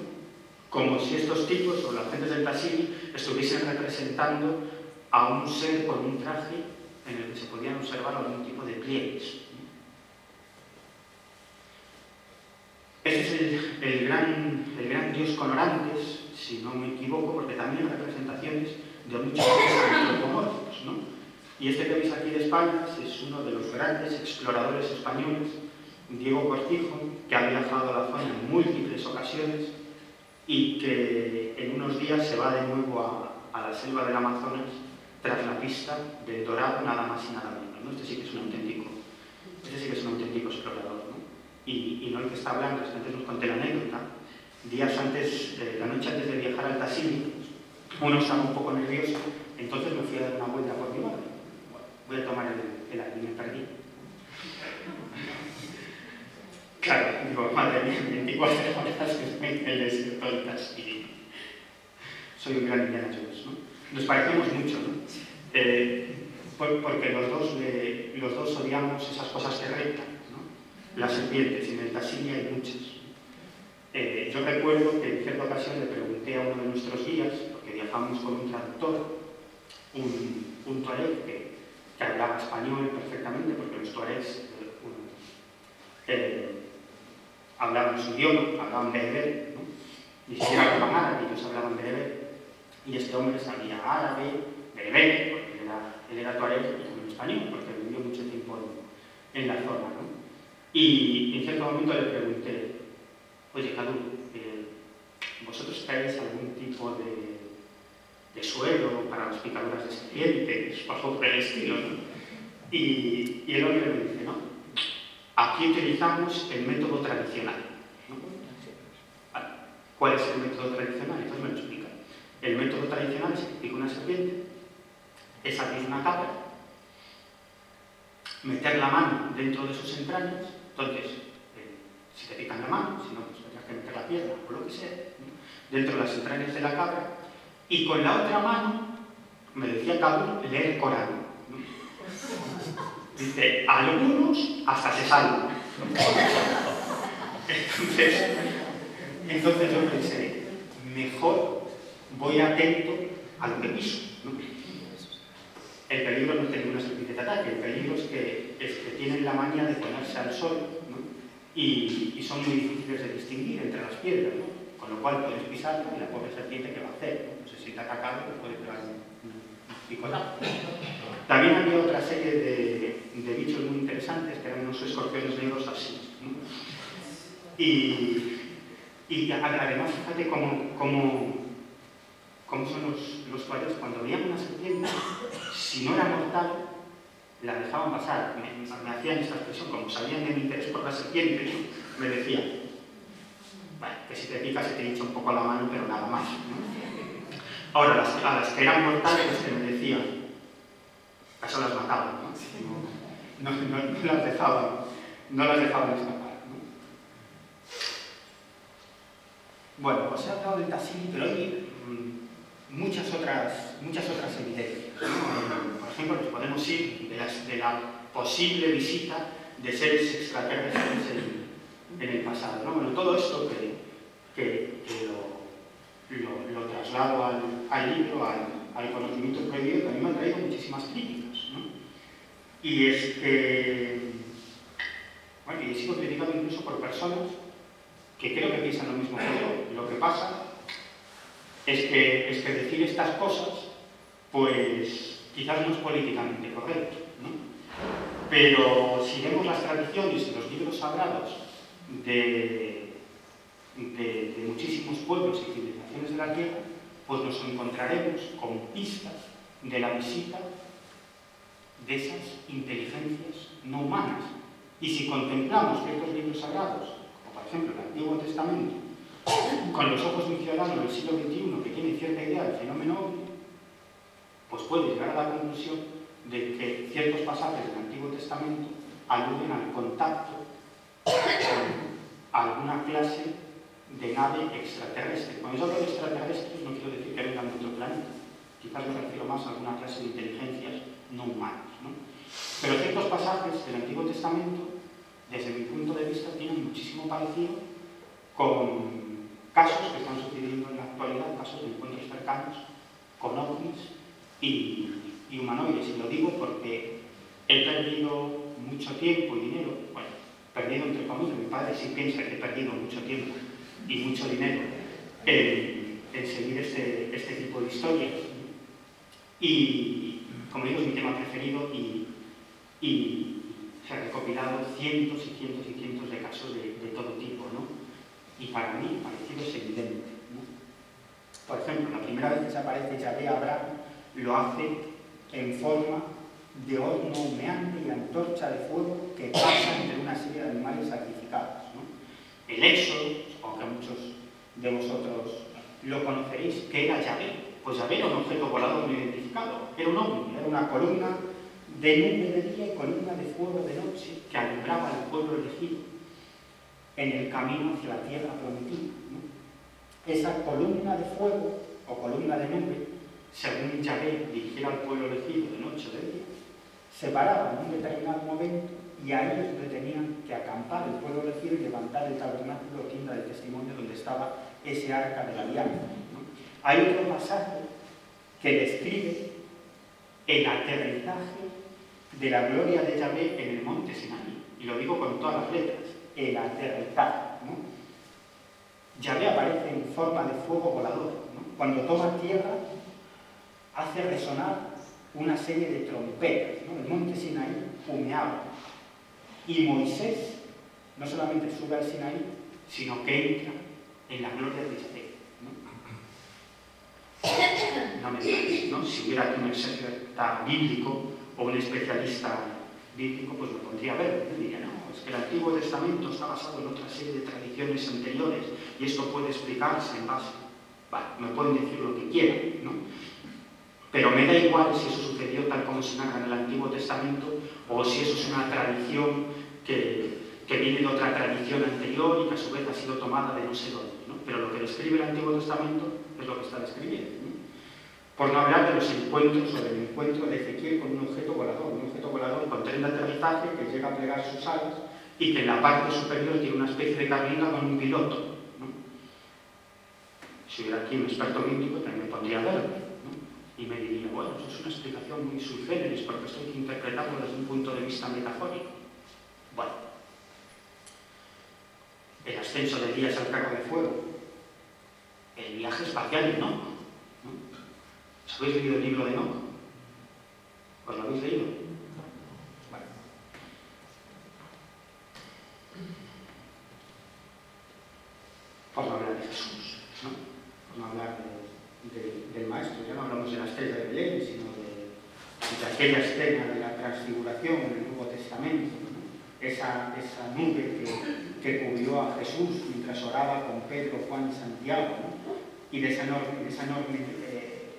Como si estos tipos o las gentes del Tassili estuviesen representando a un ser con un traje en el que se podían observar algún tipo de pliegues. Este es el gran dios con orantes, si no me equivoco, porque también hay representaciones de muchos antropomorfos, ¿no? Y este que veis aquí de espaldas es uno de los grandes exploradores españoles, Diego Cortijo, que ha viajado a la zona en múltiples ocasiones y que en unos días se va de nuevo a la selva del Amazonas tras la pista del dorado, nada más y nada menos, ¿no? Este sí que es un auténtico explorador, ¿no? Y no el que está hablando, es que antes nos conté la anécdota. Días antes, la noche antes de viajar al Tassili, uno estaba un poco nervioso, entonces me fui a dar una vuelta por mi madre. Bueno, voy a tomar el aire y me perdí. Claro, digo, madre mía, 24 horas que estoy en el desierto del Tassili. Soy un gran Indiana Jones, ¿no? Nos parecemos mucho, ¿no? Porque los dos odiamos esas cosas que rectan, ¿no? Las serpientes, y en el Tassili hay muchas. Yo recuerdo que en cierta ocasión le pregunté a uno de nuestros guías, porque viajamos con un traductor, un tuareg que hablaba español perfectamente, porque los tuaregs hablaban su idioma, hablaban bereber, ¿no? Ni siquiera hablaban árabe, ellos hablaban bereber, y este hombre sabía árabe, bereber, porque él era tuareg y también español, porque vivió mucho tiempo en la zona, ¿no? Y en cierto momento le pregunté: oye, Cadu, ¿vosotros traéis algún tipo de suero para las picaduras de serpientes o algo por el estilo, ¿no? Y el hombre me dice: no, aquí utilizamos el método tradicional, ¿no? Vale. ¿Cuál es el método tradicional? Entonces me lo explica. El método tradicional es que pica una serpiente, es abrir una cabra, meter la mano dentro de sus entrañas. Entonces, si te pican la mano, si no, pues tendrás que meter la pierna o lo que sea, ¿no?, dentro de las entrañas de la cabra, y con la otra mano, me decía Cadu, leer el Corán, ¿no? Dice, algunos hasta se salvan. Entonces yo pensé, mejor voy atento a lo que piso, ¿no? El peligro no es tener una serpiente de ataque, el peligro es que tienen la manía de ponerse al sol, ¿no? Y son muy difíciles de distinguir entre las piedras, ¿no? Con lo cual puedes pisarla y la pobre serpiente, ¿qué va a hacer? No sé si te ataca, pues puede pegar un picotazo. También había otra serie de bichos muy interesantes, que eran unos escorpiones negros así, ¿no? Y además, fíjate cómo son los tuaregs. Cuando veían una serpiente, si no era mortal, la dejaban pasar. Me hacían esta expresión, como sabían de mi interés por la serpiente, me decían, bueno, que si te pica se te hincha un poco la mano, pero nada más, ¿no? Ahora, a las que eran mortales, que me decían, eso las mataban, ¿no? No las dejaban escapar, ¿no? Bueno, os he hablado del Tassili, pero hay muchas otras evidencias, ¿no? Por ejemplo, nos podemos ir de la posible visita de seres extraterrestres en el pasado, ¿no? Bueno, todo esto que lo traslado al libro, al conocimiento prohibido, también me ha traído muchísimas críticas, ¿no? Y es que, bueno, he sido criticado incluso por personas que creo que piensan lo mismo que yo. Lo que pasa es que decir estas cosas, pues quizás no es políticamente correcto, ¿no? Pero si vemos las tradiciones y los libros sagrados de de muchísimos pueblos y civilizaciones de la Tierra, pues nos encontraremos con pistas de la visita de esas inteligencias no humanas. Y si contemplamos ciertos libros sagrados, como por ejemplo el Antiguo Testamento, con los ojos de un ciudadano del siglo XXI que tiene cierta idea del fenómeno ovni, pues puede llegar a la conclusión de que ciertos pasajes del Antiguo Testamento aluden al contacto con alguna clase de nave extraterrestre. Cuando yo hablo de extraterrestres no quiero decir que vengan de otro planeta, quizás me refiero más a alguna clase de inteligencias no humanas, ¿no? Pero ciertos pasajes del Antiguo Testamento, desde mi punto de vista, tienen muchísimo parecido con casos que están sucediendo en la actualidad, casos de encuentros cercanos con ovnis y humanoides. Y lo digo porque he perdido mucho tiempo y dinero, bueno, perdido entre comillas, mi padre sí piensa que he perdido mucho tiempo y mucho dinero en seguir este tipo de historias. Y, como digo, es mi tema preferido y se han recopilado cientos y cientos y cientos de casos de todo tipo, ¿no? Y para mí, parecido es evidente, ¿no? Por ejemplo, la primera vez que se aparece Yahvé a Abraham, lo hace en forma de horno humeante y antorcha de fuego que pasa entre una serie de animales sacrificados, ¿no? El Éxodo, supongo que muchos de vosotros lo conoceréis, que era Yahvé. Pues Yahvé era un objeto volador no identificado, era un ovni, era una columna de nube de día y columna de fuego de noche que alumbraba al pueblo elegido en el camino hacia la tierra prometida, ¿no? Esa columna de fuego o columna de nube, según Yahvé dirigiera al pueblo elegido de noche o de día, se paraba en un determinado momento y ahí es donde tenían que acampar el pueblo elegido y levantar el tabernáculo o tienda del testimonio donde estaba ese arca de la alianza, ¿no? Hay otro pasaje que describe el aterrizaje de la gloria de Yahvé en el monte Sinaí, y lo digo con todas las letras, el aterrizaje, ¿no? Yahvé aparece en forma de fuego volador, ¿no? Cuando toma tierra hace resonar una serie de trompetas, ¿no? El monte Sinaí humeaba y Moisés no solamente sube al Sinaí, sino que entra en la gloria de Yahvé, ¿no? No me digáis, ¿no? Si hubiera aquí un exégeta bíblico o un especialista bíblico, pues lo pondría a ver, ¿no? Diría, no, es que el Antiguo Testamento está basado en otra serie de tradiciones anteriores y esto puede explicarse en base. Vale, me pueden decir lo que quieran, ¿no? Pero me da igual si eso sucedió tal como se narra en el Antiguo Testamento o si eso es una tradición que viene de otra tradición anterior y que a su vez ha sido tomada de no sé dónde, ¿no? Pero lo que describe el Antiguo Testamento es lo que está describiendo, ¿no? Por no hablar de los encuentros o del encuentro de Ezequiel con un objeto volador con tren de aterrizaje que llega a plegar sus alas y que en la parte superior tiene una especie de carlina con un piloto, ¿no? Si hubiera aquí un experto bíblico también me pondría a verlo, ¿no? Y me diría, bueno, eso es una explicación muy sui generis porque esto hay que interpretarlo desde un punto de vista metafórico. Bueno, el ascenso de Elías al carro de fuego, el viaje espacial de Enoch, ¿no? ¿Os habéis leído el libro de Enoch? ¿Os lo habéis leído? Bueno. Por no hablar de Jesús, ¿no? Por no hablar del Maestro, ya no hablamos de la estrella de Belén, sino de aquella escena de la transfiguración en el Nuevo Testamento, ¿no? Esa nube que cubrió a Jesús mientras oraba con Pedro, Juan y Santiago, ¿no? Y de esa enorme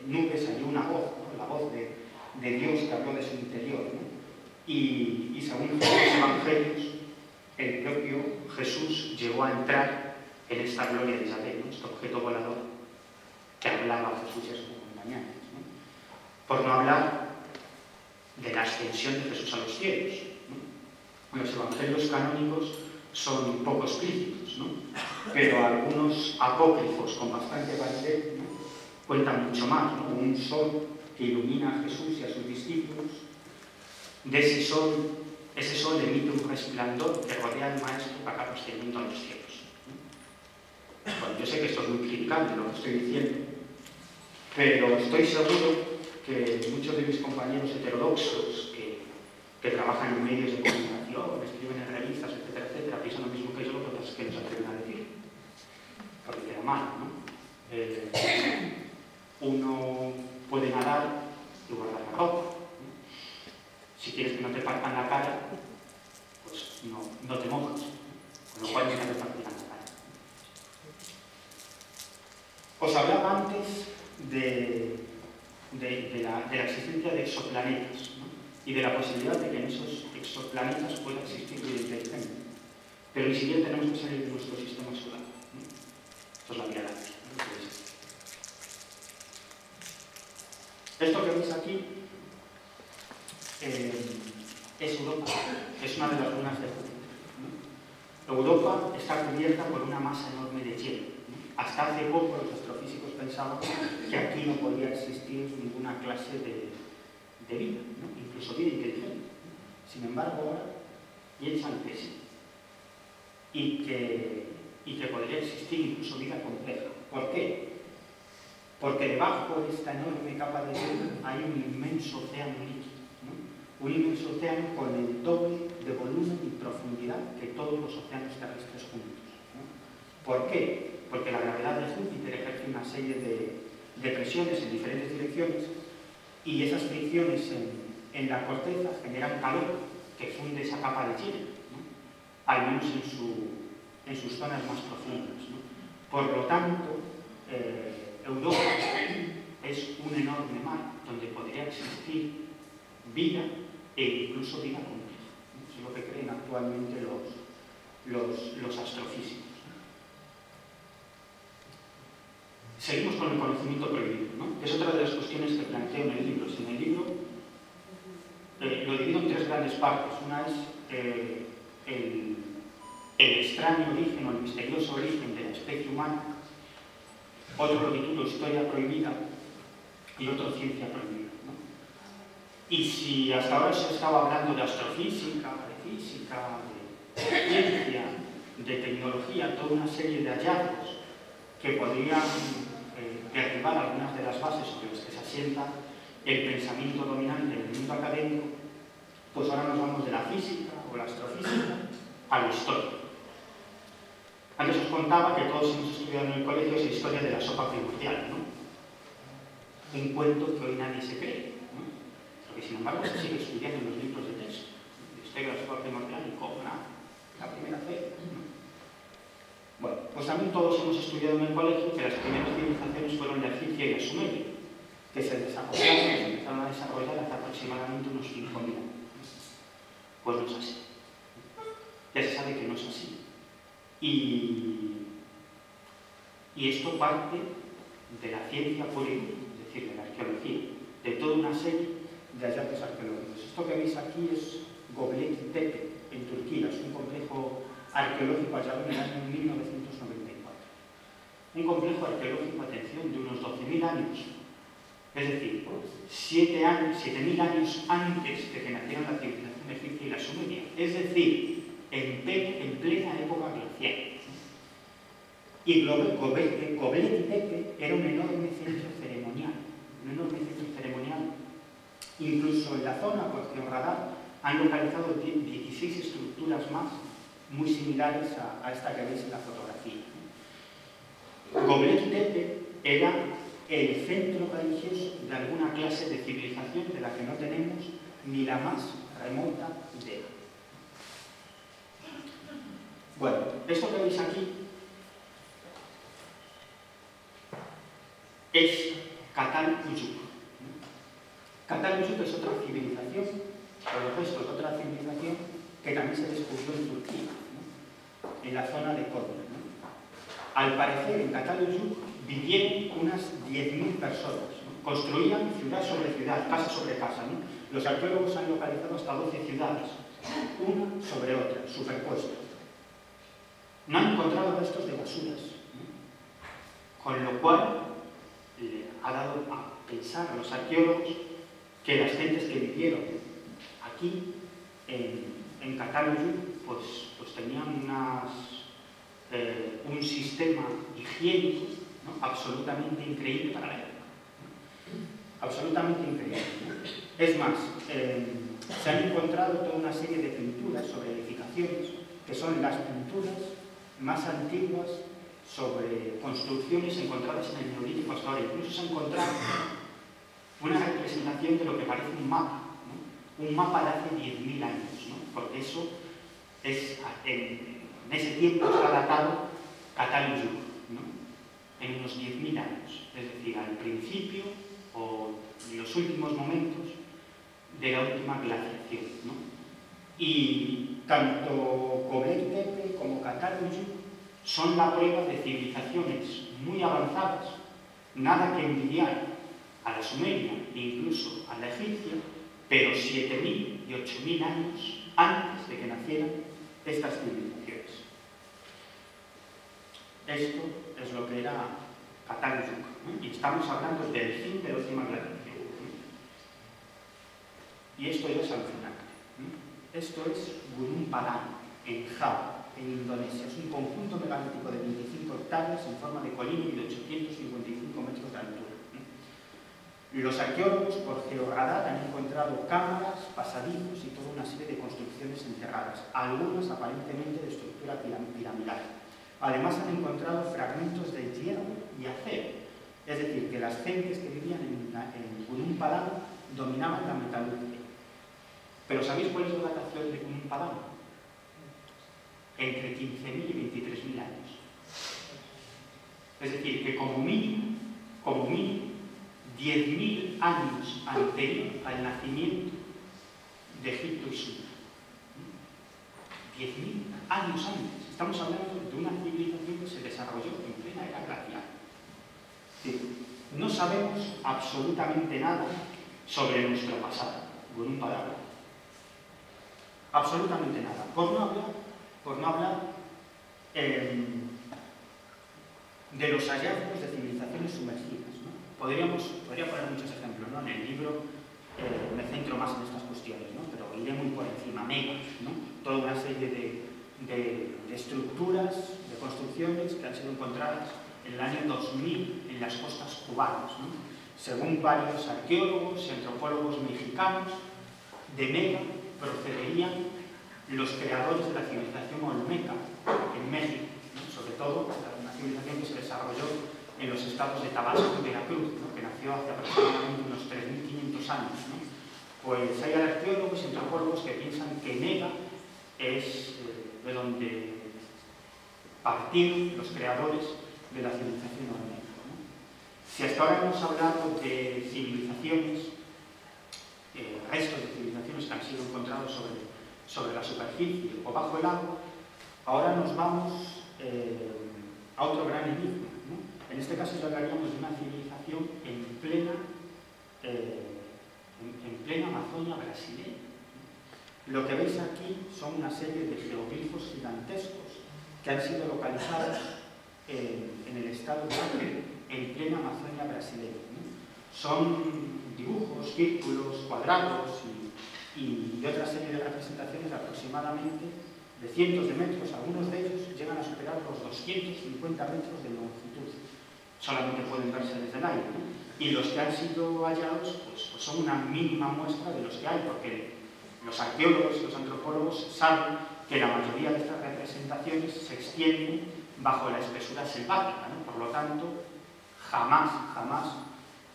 nube salió una voz, ¿no? La voz de Dios que habló de su interior, ¿no? Y según los evangelios, el propio Jesús llegó a entrar en esta gloria de Yahvé, ¿no? Este objeto volador que hablaba a Jesús y a sus compañeros, ¿no? Por no hablar de la ascensión de Jesús a los cielos, ¿no? Los evangelios canónicos son poco explícitos, ¿no? Pero algunos apócrifos con bastante validez, ¿no? Cuentan mucho más, ¿no? Un sol que ilumina a Jesús y a sus discípulos. De ese sol emite un resplandor que rodea al Maestro para acá ascendiendo a los cielos, ¿no? Bueno, yo sé que esto es muy criticable lo que estoy diciendo, pero estoy seguro que muchos de mis compañeros heterodoxos que trabajan en medios de comunicación, escriben en revistas, etcétera, etcétera, piensan lo mismo que yo, lo que pasa es que no se atreven a decir. normal, ¿no? Uno puede nadar y guardar la ropa, ¿no? Si quieres que no te partan la cara, pues no te mojas, con lo cual no te partan la cara. Os hablaba antes de la existencia de exoplanetas, ¿no? Y de la posibilidad de que en esos exoplanetas pueda existir vida inteligente. Pero ni siquiera tenemos que salir de nuestro sistema solar, ¿no? Esto es la Vía Láctea, ¿no? Esto que veis aquí es Europa, es una de las lunas de Júpiter, ¿no? Europa está cubierta por una masa enorme de hielo, ¿no? Hasta hace poco los astrofísicos pensaban que aquí no podía existir ninguna clase de vida, ¿no? Incluso vida inteligente. Sin embargo, ahora piensan que sí. Y que podría existir incluso vida compleja. ¿Por qué? Porque debajo de esta enorme capa de hielo hay un inmenso océano líquido, ¿no? Un inmenso océano con el doble de volumen y profundidad que todos los océanos terrestres juntos, ¿no? ¿Por qué? Porque la gravedad de Júpiter ejerce una serie de presiones en diferentes direcciones y esas fricciones en la corteza generan calor que funde esa capa de hielo, ¿no? Al menos en sus zonas más profundas, ¿no? Por lo tanto, Europa es un enorme mar donde podría existir vida e incluso vida compleja, ¿no? Eso es lo que creen actualmente los astrofísicos. Seguimos con el conocimiento prohibido, ¿no? Que es otra de las cuestiones que planteo en el libro. En el libro lo divido en tres grandes partes. Una es el extraño origen o el misterioso origen de la especie humana, otro lo titulo Historia prohibida y otro Ciencia prohibida, ¿no? Y si hasta ahora se estaba hablando de astrofísica, de física, de ciencia, de tecnología, toda una serie de hallazgos que podrían derribar algunas de las bases sobre las que se asienta el pensamiento dominante del mundo académico, pues ahora nos vamos de la física o la astrofísica a la historia. Antes os contaba que todos hemos estudiado en el colegio esa historia de la sopa primordial, ¿no? Un cuento que hoy nadie se cree, ¿no? Porque sin embargo se sigue estudiando en los libros de texto. La historia de la sopa primordial y cómo la primera fe, ¿no? Bueno, pues también todos hemos estudiado en el colegio que las primeras civilizaciones fueron la egipcia y la sumeria, que se empezaron a desarrollar hace aproximadamente unos 5.000 años. Pues no es así. Ya se sabe que no es así. Y esto parte de la ciencia pura y dura, es decir, de la arqueología, de toda una serie de hallazgos arqueológicos. Esto que veis aquí es Göbekli Tepe, en Turquía, es un complejo arqueológico hallado en el año 1994. Un complejo arqueológico, atención, de unos 12.000 años. Es decir, 7.000 años antes de que naciera la civilización egipcia y la sumeria. Es decir, en plena época glacial. Y Göbekli Tepe era un enorme centro ceremonial. Incluso en la zona, por georradar, han localizado 16 estructuras más muy similares a esta que veis en la fotografía. Göbekli Tepe era el centro religioso de alguna clase de civilización de la que no tenemos ni la más remota idea. Bueno, esto que veis aquí es Çatalhöyük. Çatalhöyük es otra civilización, o los restos de otra civilización que también se descubrió en Turquía, ¿no? En la zona de Konya, ¿no? Al parecer, en Çatalhöyük vivieron unas 10.000 personas, ¿no? Construían ciudad sobre ciudad, casa sobre casa, ¿no? Los arqueólogos han localizado hasta 12 ciudades, una sobre otra, superpuestas. No han encontrado restos de basuras, ¿no? Con lo cual ha dado a pensar a los arqueólogos que las gentes que vivieron aquí en Çatalhöyük pues tenían un sistema higiénico, ¿no? Absolutamente increíble para la época, ¿no? Absolutamente increíble, ¿no? Es más, se han encontrado toda una serie de pinturas sobre edificaciones que son las pinturas más antiguas sobre construcciones encontradas en el Neolítico hasta ahora. Incluso se ha encontrado una representación de lo que parece un mapa, ¿no? Un mapa de hace 10.000 años, ¿no? Porque eso es, en ese tiempo está datado Cataluyuk, ¿no? En unos 10.000 años, es decir, al principio o en los últimos momentos de la última glaciación, ¿no? Y tanto Göbekli Tepe como Cataluyuk son la prueba de civilizaciones muy avanzadas, nada que envidiar a la sumeria e incluso a la egipcia, pero 7.000 y 8.000 años antes de que nacieran estas civilizaciones. Esto es lo que era Cataluyuk, ¿no? Y estamos hablando del fin de la última glaciación, ¿no? Y esto ya es alucinante, ¿no? Esto es Gunung Padang, en Java, en Indonesia. Es un conjunto megalítico de 25 hectáreas en forma de colina y de 855 metros de altura. Los arqueólogos por georradar han encontrado cámaras, pasadizos y toda una serie de construcciones enterradas, algunas aparentemente de estructura piramidal. Además han encontrado fragmentos de hierro y acero, es decir, que las gentes que vivían en Gunung Padang dominaban la metalurgia. Pero ¿sabéis cuál es la datación de Gunung Padang? Entre 15.000 y 23.000 años. Es decir, que como mínimo 10.000 años anterior al nacimiento de Egipto y Sumer. 10.000 años antes. Estamos hablando de una civilización que se desarrolló en plena era glacial. Sí. No sabemos absolutamente nada sobre nuestro pasado, Gunung Padang. Absolutamente nada. Por no hablar de los hallazgos de civilizaciones sumergidas, ¿no? Podría poner muchos ejemplos, ¿no? En el libro me centro más en estas cuestiones, ¿no? Pero iré muy por encima, megas, ¿no? Toda una serie de estructuras, de construcciones que han sido encontradas en el año 2000 en las costas cubanas, ¿no? Según varios arqueólogos y antropólogos mexicanos, de Mega procederían los creadores de la civilización olmeca en México, ¿no? Sobre todo una civilización que se desarrolló en los estados de Tabasco y Veracruz, ¿no? Que nació hace aproximadamente unos 3.500 años, ¿no? Pues hay arqueólogos y antropólogos que piensan que Mega es de donde partieron los creadores de la civilización olmeca, ¿no? Si hasta ahora hemos hablado de civilizaciones, restos de civilizaciones que han sido encontrados sobre la superficie o bajo el agua, ahora nos vamos a otro gran enigma, ¿no? En este caso ya hablaríamos de una civilización en plena Amazonia brasileña. Lo que veis aquí son una serie de geoglifos gigantescos que han sido localizados en el estado de Acre, en plena Amazonia brasileña, ¿no? Son dibujos, círculos, cuadrados y otra serie de representaciones aproximadamente de cientos de metros. Algunos de ellos llegan a superar los 250 metros de longitud. Solamente pueden verse desde el aire, ¿no? Y los que han sido hallados pues son una mínima muestra de los que hay, porque los arqueólogos y los antropólogos saben que la mayoría de estas representaciones se extienden bajo la espesura selvática, ¿no? Por lo tanto, jamás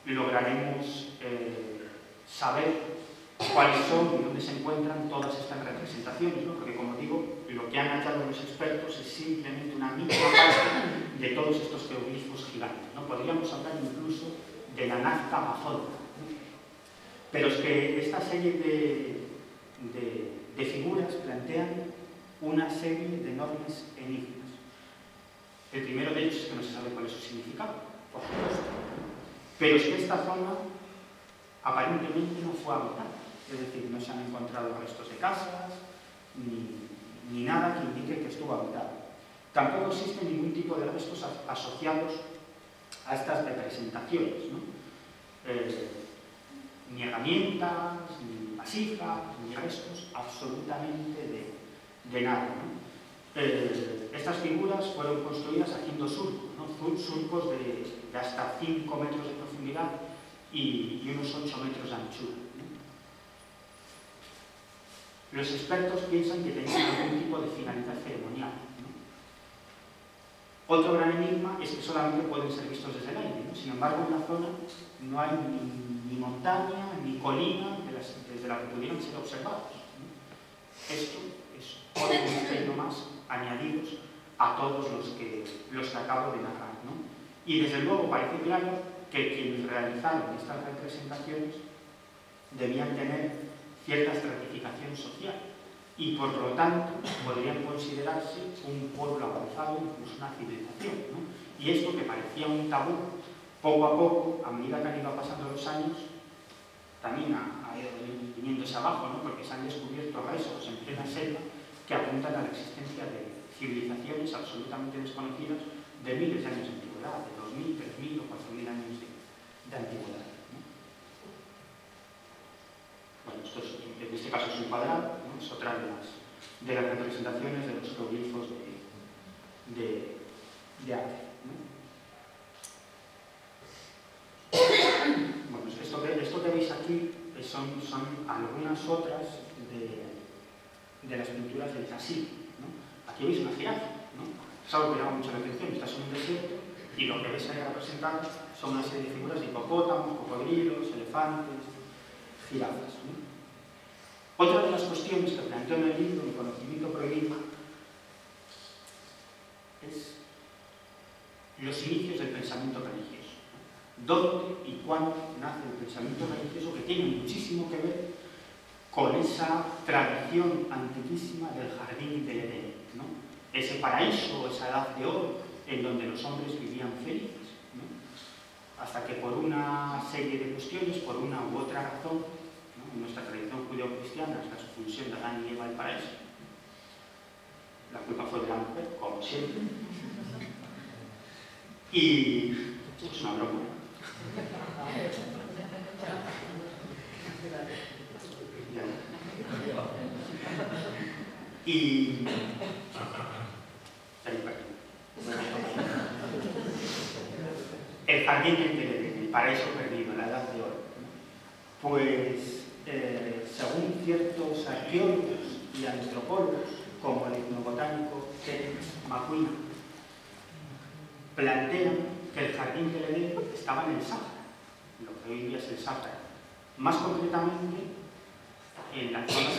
lograremos saber cuáles son y dónde se encuentran todas estas representaciones, ¿no? Porque, como digo, lo que han hallado los expertos es simplemente una mínima parte de todos estos geoglifos gigantes, ¿no? Podríamos hablar incluso de la Nazca amazónica, ¿no? Pero es que esta serie de figuras plantean una serie de enormes enigmas. El primero de ellos es que no se sabe cuál es su significado, por supuesto. Pero es que esta zona aparentemente no fue habitada. Es decir, no se han encontrado restos de casas, ni nada que indique que estuvo habitada. Tampoco existe ningún tipo de restos asociados a estas representaciones, ¿no? Ni herramientas, ni vasijas, ni restos absolutamente de nada, ¿no? Estas figuras fueron construidas haciendo surcos, ¿no? Surcos de hasta 5 metros de profundidad y unos 8 metros de anchura, ¿no? Los expertos piensan que tenían algún tipo de finalidad ceremonial, ¿no? Otro gran enigma es que solamente pueden ser vistos desde el aire, ¿no? Sin embargo, en la zona no hay ni montaña ni colina desde la que pudieran ser observados, ¿no? Esto es otro misterio más añadidos a todos los que acabo de narrar, ¿no? Y desde luego parece claro que quienes realizaron estas representaciones debían tener cierta estratificación social y por lo tanto podrían considerarse un pueblo avanzado, incluso una civilización, ¿no? Y esto que parecía un tabú, poco a poco, a medida que han ido pasando los años, también ha ido viniéndose abajo, ¿no? Porque se han descubierto restos en plena selva que apuntan a la existencia de civilizaciones absolutamente desconocidas de miles de años de antigüedad, de 2.000, 3.000 o 4.000 años de antigüedad, ¿no? Bueno, esto es, en este caso es un cuadrado, ¿no? Es otra de las representaciones de los geoglifos de arte, ¿no? Bueno, esto que veis aquí son algunas otras de las pinturas del Tassili, ¿no? Aquí veis una jirafa, ¿no? Es algo que llama mucho la atención. Estás en un desierto y lo que ves ahí representado son una serie de figuras de hipopótamos, cocodrilos, elefantes, jirafas, ¿no? Otra de las cuestiones que planteo en el libro, Mi conocimiento prohibido, es los inicios del pensamiento religioso, ¿no? ¿Dónde y cuándo nace el pensamiento religioso, que tiene muchísimo que ver con esa tradición antiquísima del jardín del Edén, ¿no? Ese paraíso, esa edad de oro en donde los hombres vivían felices, ¿no? Hasta que por una serie de cuestiones, por una u otra razón, ¿no? En nuestra tradición judeo-cristiana es la expulsión de Adán y Eva del paraíso. La culpa fue de la mujer, como siempre. Y es una broma. Y el jardín del Edén, el paraíso perdido, la edad de oro, ¿no? Pues según ciertos arqueólogos y antropólogos, como el etnobotánico Kenneth McQueen, plantean que el jardín del Edén estaba en el Sáhara, lo que hoy en día es el Sáhara, más concretamente en la zona de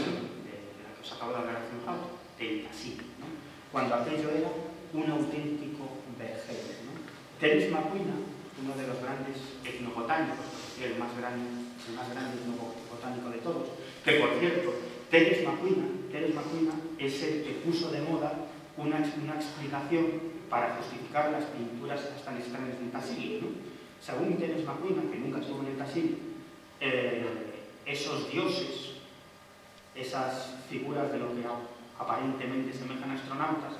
la que os acabo de hablar hace un rato, del Tassili, ¿no? Cuando aquello era un auténtico vergel, ¿no? Terence McQueen, uno de los grandes etnobotánicos, el más grande etnobotánico de todos, que por cierto, Terence McQueen es el que puso de moda una explicación para justificar las pinturas tan extrañas del Tassili, ¿no? Según Terence McQueen, que nunca estuvo en el Tassili, esos dioses, esas figuras de lo que aparentemente semejan a astronautas,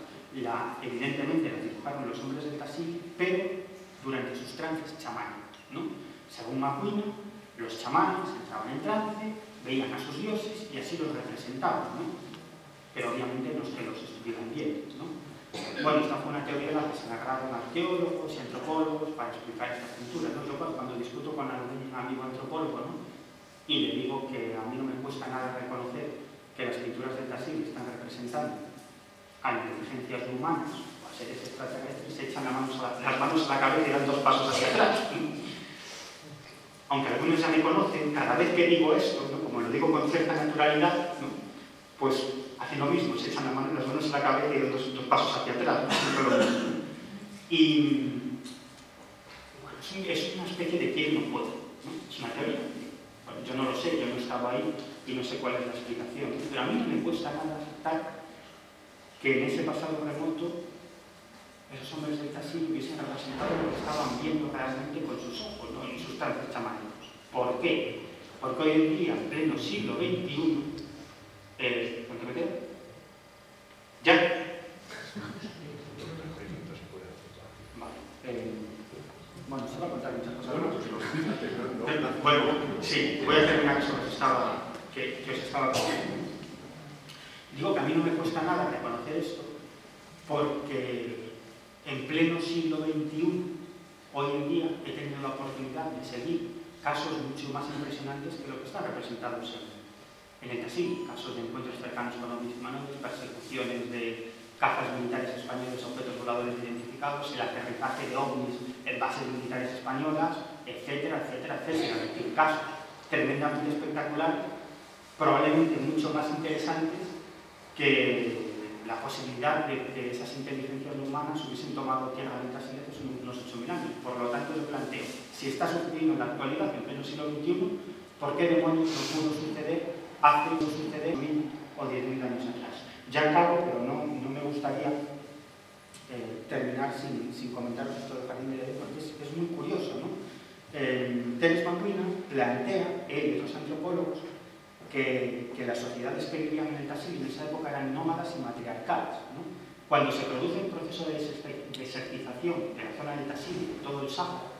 evidentemente las dibujaron los hombres del Tassili, pero durante sus trances chamánicos, ¿no? Según McQueen, los chamanes entraban en trance, veían a sus dioses y así los representaban, ¿no? Pero obviamente no es que los estuvieran bien, ¿no? Bueno, esta fue una teoría en la que se agarraron arqueólogos y antropólogos para explicar estas pinturas, ¿no? Yo cuando discuto con algún amigo antropólogo, ¿no? Y le digo que a mí no me cuesta nada reconocer que las pinturas del Tassili están representando a inteligencias humanas o a seres extraterrestres, se echan las manos a la cabeza y dan 2 pasos hacia atrás. Aunque algunos ya me conocen, cada vez que digo esto, ¿no? Como lo digo con cierta naturalidad, ¿no? Pues hacen lo mismo, se echan las manos a la cabeza y dan 2 pasos hacia atrás, ¿no? Y bueno, es una especie de quién no puede, ¿no? Es una teoría. Bueno, yo no lo sé, yo no estaba ahí y no sé cuál es la explicación, pero a mí no me cuesta nada aceptar que en ese pasado remoto esos hombres del Tassili hubiesen representado lo que estaban viendo realmente con sus ojos, ¿no? Y sus trances chamánicos. ¿Por qué? Porque hoy en día, en pleno siglo XXI, ¿cuánto me queda? ¿Ya? Vale. Bueno, se va a contar muchas cosas. Bueno, sí, voy a terminar eso que os estaba contando. Digo que a mí no me cuesta nada reconocer esto, porque en pleno siglo XXI, hoy en día, he tenido la oportunidad de seguir casos mucho más impresionantes que lo que están representados en el Tassili, casos de encuentros cercanos con ovnis humanoides, persecuciones de cazas militares españoles, objetos voladores identificados, el aterrizaje de ovnis en bases militares españolas, etcétera, etcétera, etcétera. Es decir, casos tremendamente espectaculares, probablemente mucho más interesantes que la posibilidad de que esas inteligencias humanas hubiesen tomado tierra de Casillas hace unos 8.000 años. Por lo tanto, yo planteo, si está sucediendo en la actualidad, en pleno siglo XXI, ¿por qué demonios no pudo suceder hace 1.000 o 10.000 años atrás? Ya acabo, pero no me gustaría terminar sin comentaros esto del jardín de Edén, porque es muy curioso, ¿no? Terence McQueen plantea, él y otros antropólogos, que las sociedades que vivían en el Tassili en esa época eran nómadas y matriarcales, ¿no? Cuando se produce un proceso de desertización de la zona del Tassili, de todo el Sáhara,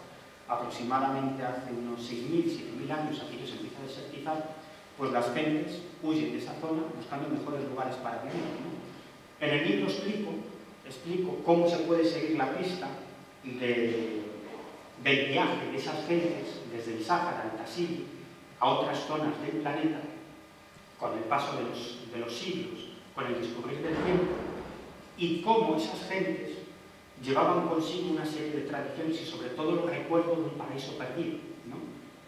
aproximadamente hace unos 6.000, 7.000 años, aquí que se empieza a desertizar, pues las gentes huyen de esa zona buscando mejores lugares para vivir, ¿no? En el libro explico cómo se puede seguir la pista del viaje de esas gentes desde el Sáhara al Tassili a otras zonas del planeta con el paso de los siglos, con el discurrir del tiempo, y cómo esas gentes llevaban consigo una serie de tradiciones y sobre todo los recuerdos del paraíso perdido, ¿no?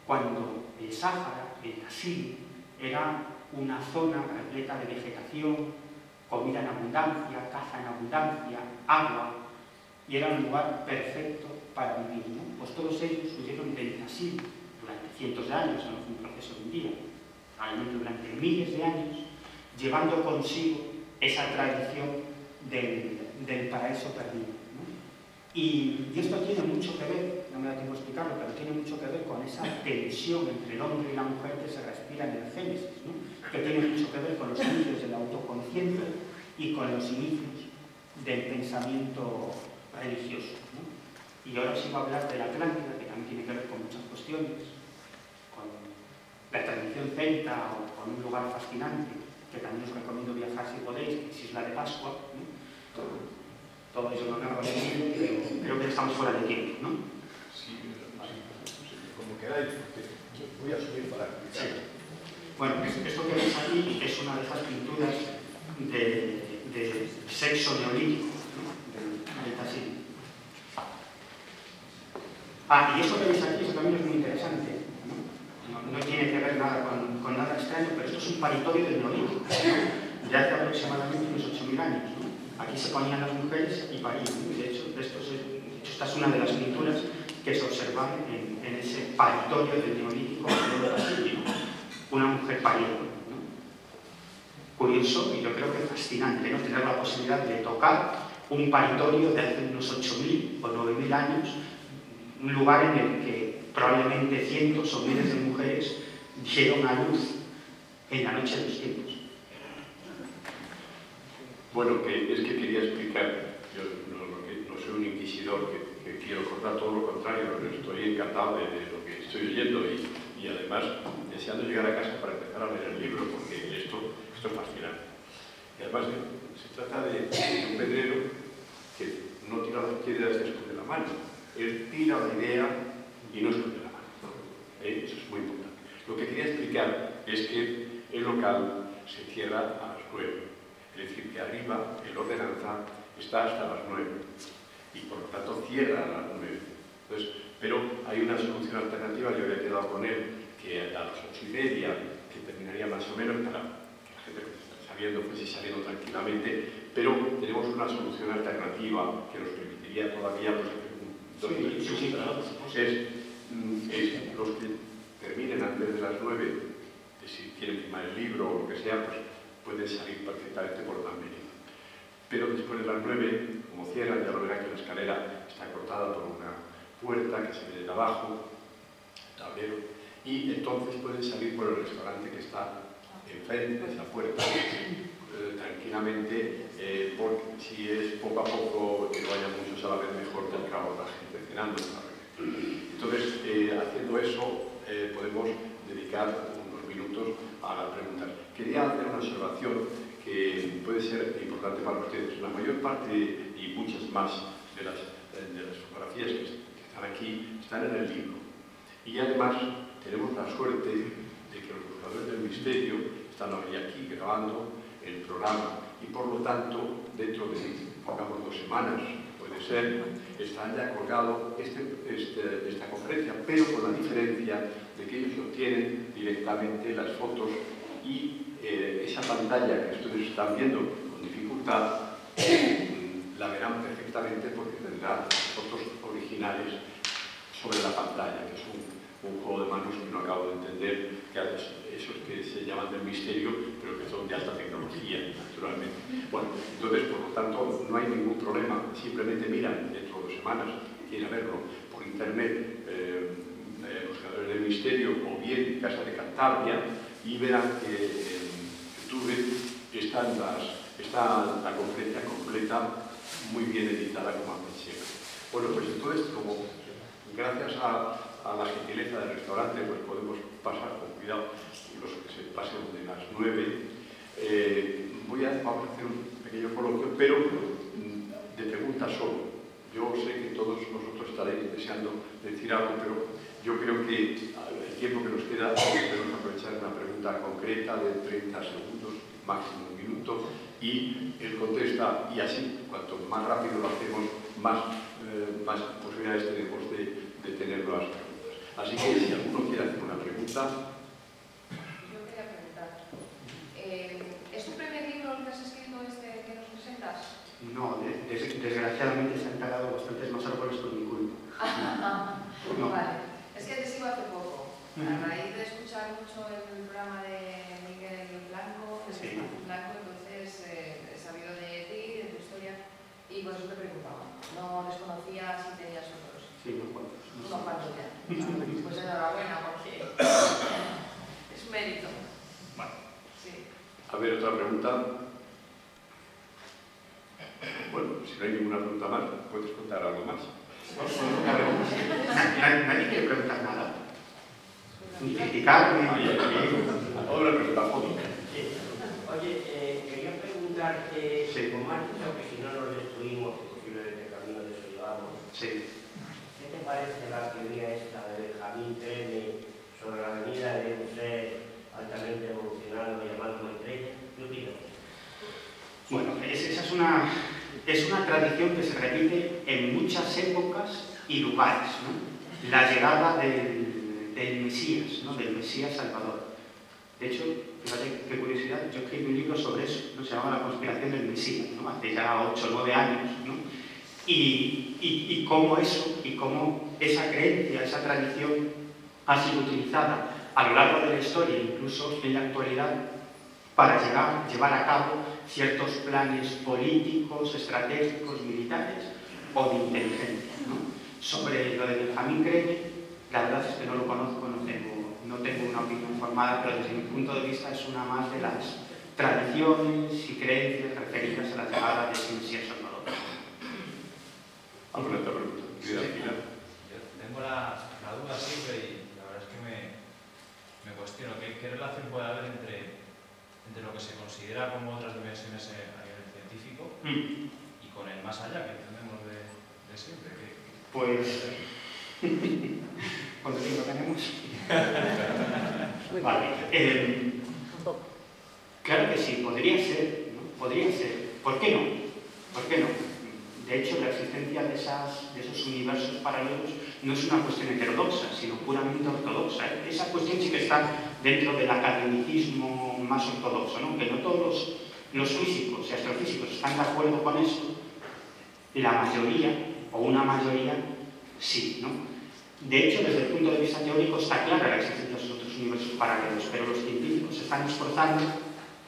Cuando el Sáhara, el Tassili, era una zona repleta de vegetación, comida en abundancia, caza en abundancia, agua, y era un lugar perfecto para vivir, ¿no? Pues todos ellos huyeron del Tassili durante cientos de años, no fue un proceso de un día, realmente durante miles de años, llevando consigo esa tradición del paraíso perdido, ¿no? Y esto tiene mucho que ver, no me da tiempo a explicarlo, pero tiene mucho que ver con esa tensión entre el hombre y la mujer que se respira en el Génesis, ¿no? Que tiene mucho que ver con los inicios de la autoconciencia y con los inicios del pensamiento religioso, ¿no? Y ahora sí voy a hablar de la Atlántida, que también tiene que ver con muchas cuestiones, con la tradición celta o con un lugar fascinante, que también os recomiendo viajar si podéis, que es Isla de Pascua, ¿no? Todo eso lo narro en el libro, pero creo que estamos fuera de tiempo, ¿no? Sí, como queráis, porque yo voy a subir para explicar. Sí. Bueno, esto que veis aquí es una de esas pinturas de sexo neolítico, ¿no? del Tassili. Y esto que veis aquí, eso también es muy interesante, ¿no? No tiene que ver nada con nada extraño, pero esto es un paritorio del neolítico, ¿no? De hace aproximadamente unos 8.000 años, ¿no? Aquí se ponían las mujeres y parían, ¿no? De hecho, esta es una de las pinturas que se observan en ese paritorio del neolítico del Tassili, ¿no? Una mujer pariendo, ¿no? Curioso y yo creo que fascinante, ¿no? Tener la posibilidad de tocar un paritorio de hace unos 8.000 o 9.000 años, un lugar en el que probablemente cientos o miles de mujeres dieron a luz en la noche de los tiempos. Bueno, es que quería explicar, yo no soy un inquisidor que quiero cortar, todo lo contrario, estoy encantado de lo que estoy oyendo y además deseando llegar a casa para empezar a leer el libro, porque esto es fascinante. Y además se trata de un pedrero que no tira las piedras y esconde la mano. Él tira la idea y no esconde la mano, ¿no? Eso es muy importante. Lo que quería explicar es que el local se cierra a las 9. Es decir, que arriba el ordenanza está hasta las 9 y por lo tanto cierra a las 9. Entonces, pero hay una solución alternativa, yo había quedado con él, que a las 8:30, que terminaría más o menos para que la gente que está saliendo fuese saliendo tranquilamente, pero tenemos una solución alternativa que nos permitiría todavía pues, es los que terminen antes de las 9, si quieren firmar el libro o lo que sea, pues pueden salir perfectamente por la avenida. Pero después de las 9, como cierran, ya lo verán que la escalera está cortada por una puerta que se ve desde abajo, tablero, y entonces pueden salir por el restaurante que está enfrente de esa puerta tranquilamente, porque si es poco a poco que vayan muchos a la vez mejor, porque habrá otra gente cenando. Entonces, haciendo eso, podemos dedicar unos minutos a las preguntas. Quería hacer una observación que puede ser importante para ustedes. La mayor parte y muchas más de las fotografías que están aquí están en el libro. Y además tenemos la suerte de que los buscadores del misterio están hoy aquí grabando el programa y por lo tanto dentro de, pongamos, 2 semanas, puede ser, está ya colgado esta conferencia, pero con la diferencia de que ellos obtienen directamente las fotos y esa pantalla que ustedes están viendo con dificultad la verán perfectamente porque tendrá fotos originales sobre la pantalla, que es un juego de manos que no acabo de entender, que esos que se llaman del misterio, pero que son de alta tecnología, naturalmente. Bueno, entonces, por lo tanto, no hay ningún problema, simplemente miran dentro de 2 semanas, quieren verlo por internet, los creadores del misterio, o bien Casa de Cantabria, y verán que en YouTube está la conferencia completa, muy bien editada, como antes siempre. Bueno, pues entonces, como gracias a la gentileza del restaurante, pues podemos pasar con cuidado los que se pasen de las 9. Vamos a hacer un pequeño coloquio, pero de preguntas solo. Yo sé que todos vosotros estaréis deseando decir algo, pero yo creo que el tiempo que nos queda debemos aprovechar una pregunta concreta de 30 segundos, máximo 1 minuto, y él contesta, y así, cuanto más rápido lo hacemos, más posibilidades tenemos de tener las preguntas. Así que si alguno quiere hacer una pregunta. Yo quería preguntar, ¿es tu primer libro que has escrito que nos presentas? No, desgraciadamente se han talado bastantes más árboles por mi culpa. No. Vale, es que te sigo hace poco. A raíz de escuchar mucho el programa de Miguel Blanco, entonces he sabido de ti, de tu historia, y por eso te preguntaba. No desconocía si tenías otros. Sí, unos cuantos. Unos cuantos ya. Pues enhorabuena, porque es mérito. Bueno. Sí. A ver, otra pregunta. Bueno, si no hay ninguna pregunta más, puedes contar algo más. Nadie quiere preguntar nada. Ni criticarme. Ahora presenta fotos. Oye, quería preguntar, como has dicho que si no nos destruimos, posiblemente el camino de eso llevamos, ¿qué te parece la teoría esta de Benjamín Creme sobre la venida de un ser altamente evolucionado llamado Maitreya? ¿Qué opinas? Bueno, esa es una tradición que se repite en muchas épocas y lugares, ¿no? La llegada del Mesías, ¿no? Del Mesías Salvador. De hecho, fíjate qué curiosidad, yo escribí un libro sobre eso, ¿no? Se llama La conspiración del Mesías, ¿no? Hace ya 8 o 9 años, ¿no? Y cómo eso, y cómo esa creencia, esa tradición ha sido utilizada a lo largo de la historia, incluso en la actualidad, para llevar a cabo ciertos planes políticos, estratégicos, militares o de inteligencia, ¿no? Sobre lo de Benjamín Creme, la verdad es que no lo conozco, no tengo una opinión formada, pero desde mi punto de vista es una más de las tradiciones y creencias referidas a la llegada de ese Mesías Salvador. ¿Alguna otra pregunta? Sí. Tengo la duda siempre y la verdad es que me cuestiono ¿qué relación puede haber entre lo que se considera como otras dimensiones a nivel científico y con el más allá que entendemos de siempre? Pues, ¿cuánto tiempo tenemos? Vale. Claro que sí, podría ser, ¿no? Podría ser. ¿Por qué no? ¿Por qué no? De hecho, la existencia de esos universos paralelos no es una cuestión heterodoxa, sino puramente ortodoxa, ¿eh? Esa cuestión sí que está dentro del academicismo más ortodoxo, ¿no? Que no todos los físicos y astrofísicos están de acuerdo con eso, la mayoría, o una mayoría, sí, ¿no? De hecho, desde el punto de vista teórico está clara la existencia de esos otros universos paralelos, pero los científicos se están esforzando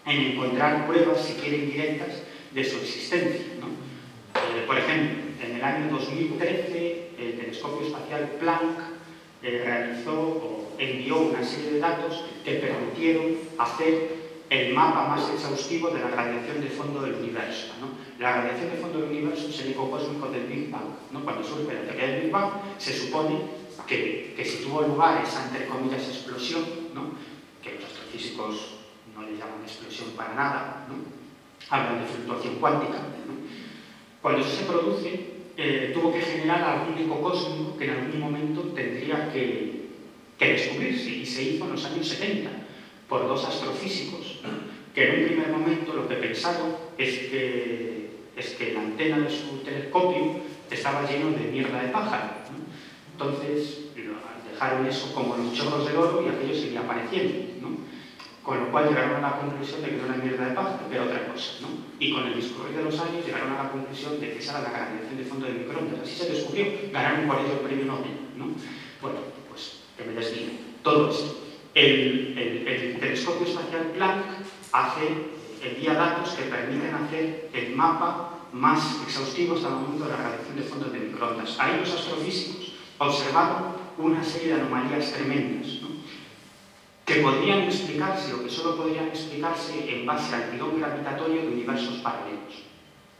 en encontrar pruebas, si quieren, directas de su existencia, ¿no? Por ejemplo, en el año 2013, el telescopio espacial Planck realizó o envió una serie de datos que permitieron hacer el mapa más exhaustivo de la radiación de fondo del universo, ¿no? La radiación de fondo del universo es el eco cósmico del Big Bang, ¿no? Cuando surge la teoría del Big Bang, se supone que si tuvo lugar esa, entre comillas, explosión, ¿no? Que los astrofísicos no le llaman explosión para nada, ¿no? Hablan de fluctuación cuántica, ¿no? Cuando eso se produce, tuvo que generar algún eco cósmico que en algún momento tendría que descubrirse, y se hizo en los años 70 por 2 astrofísicos, ¿no? que en un primer momento lo que pensaron es que la antena de su telescopio estaba lleno de mierda de pájaro, ¿no? Entonces dejaron eso como los chorros del oro y aquello seguía apareciendo, ¿no? Con lo cual llegaron a la conclusión de que no era mierda de pájaro, que era otra cosa, ¿no? Y con el discurrir de los años llegaron a la conclusión de que esa era la radiación de fondo de microondas. Así se descubrió, ganaron por ello el premio Nobel, ¿no? Bueno, pues que me desvío. Todo esto. El telescopio espacial Planck envía datos que permiten hacer el mapa más exhaustivo hasta el momento de la radiación de fondo de microondas. Ahí los astrofísicos observaron una serie de anomalías tremendas, ¿no? Que podrían explicarse, o que solo podrían explicarse en base al tirón gravitatorio de universos paralelos.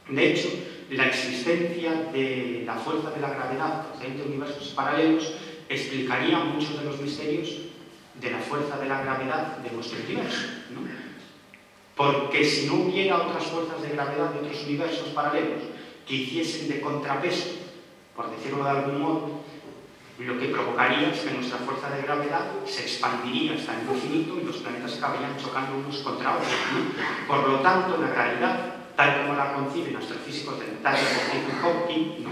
De hecho, la existencia de la fuerza de la gravedad procedente de universos paralelos explicaría muchos de los misterios de la fuerza de la gravedad de nuestro universo, ¿no? Porque si no hubiera otras fuerzas de gravedad de otros universos paralelos que hiciesen de contrapeso, por decirlo de algún modo, lo que provocaría es que nuestra fuerza de gravedad se expandiría hasta el infinito y los planetas acabarían chocando unos contra otros, ¿no? Por lo tanto, la realidad, tal como la conciben astrofísicos de talla de Stephen Hawking, ¿no?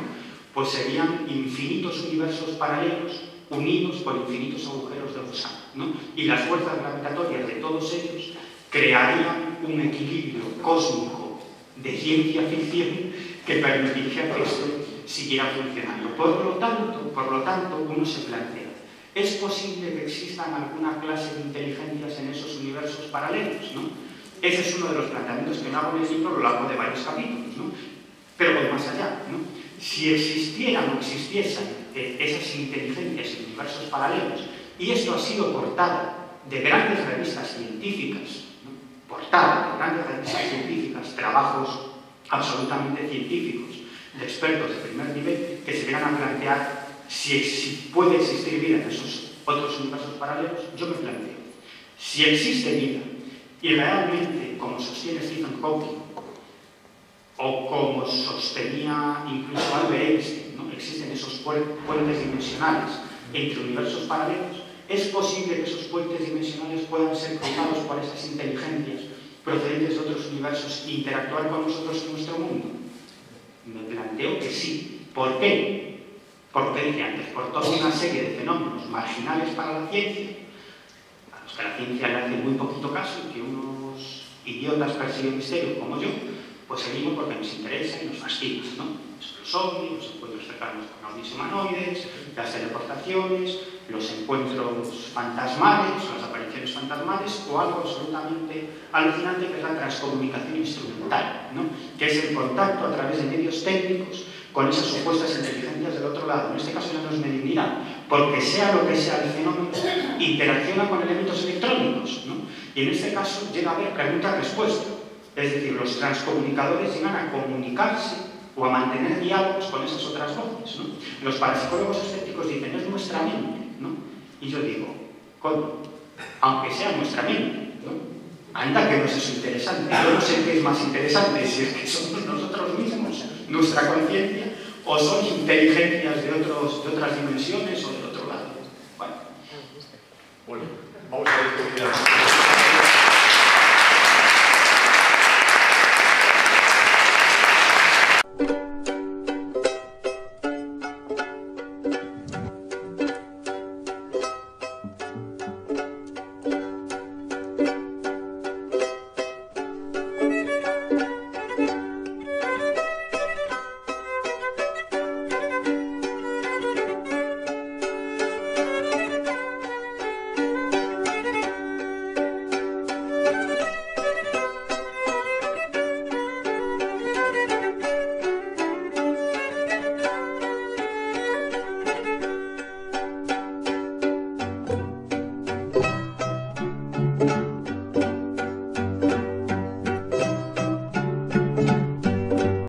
Pues serían infinitos universos paralelos unidos por infinitos agujeros de gusano, ¿no? Y las fuerzas gravitatorias de todos ellos crearían un equilibrio cósmico de ciencia ficción que permitiría que esto siguiera funcionando. Por lo tanto, uno se plantea, ¿es posible que existan alguna clase de inteligencias en esos universos paralelos, ¿no? Ese es uno de los planteamientos que me hago en el libro a lo largo de varios capítulos, ¿no? Pero voy más allá, ¿no? Si existieran o existiesen esas inteligencias en universos paralelos, y esto ha sido portada de grandes revistas científicas, ¿no? Portada de grandes revistas científicas, trabajos absolutamente científicos, de expertos de primer nivel, que se llegan a plantear si puede existir vida en esos otros universos paralelos. Yo me planteo, si existe vida, y realmente, como sostiene Stephen Hawking, o como sostenía incluso Albert Einstein, ¿no? Existen esos puentes dimensionales entre universos paralelos, ¿es posible que esos puentes dimensionales puedan ser cruzados por esas inteligencias procedentes de otros universos e interactuar con nosotros en nuestro mundo? Me planteo que sí. ¿Por qué? Porque dije antes, por toda una serie de fenómenos marginales para la ciencia, a los que la ciencia le hace muy poquito caso y que unos idiotas persiguen misterios como yo, pues seguimos porque nos interesa y nos fascina, ¿no? Los ovnis, los encuentros cercanos con ovnis humanoides, las teleportaciones, los encuentros fantasmales, las apariciones fantasmales, o algo absolutamente alucinante que es la transcomunicación instrumental, ¿no? Que es el contacto a través de medios técnicos con esas supuestas inteligencias del otro lado. En este caso ya no es mediunidad, porque sea lo que sea el fenómeno, interacciona con elementos electrónicos, ¿no? Y en este caso llega a haber pregunta-respuesta. Es decir, los transcomunicadores llegan a comunicarse o a mantener diálogos con esas otras voces, ¿no? Los parapsicólogos escépticos dicen, es nuestra mente, ¿no? Y yo digo, coño, aunque sea nuestra mente, ¿no? Anda que no es eso interesante. Yo no sé qué es más interesante, si es que somos nosotros mismos, nuestra conciencia, o son inteligencias de otras dimensiones o del otro lado. Bueno, vamos a ver.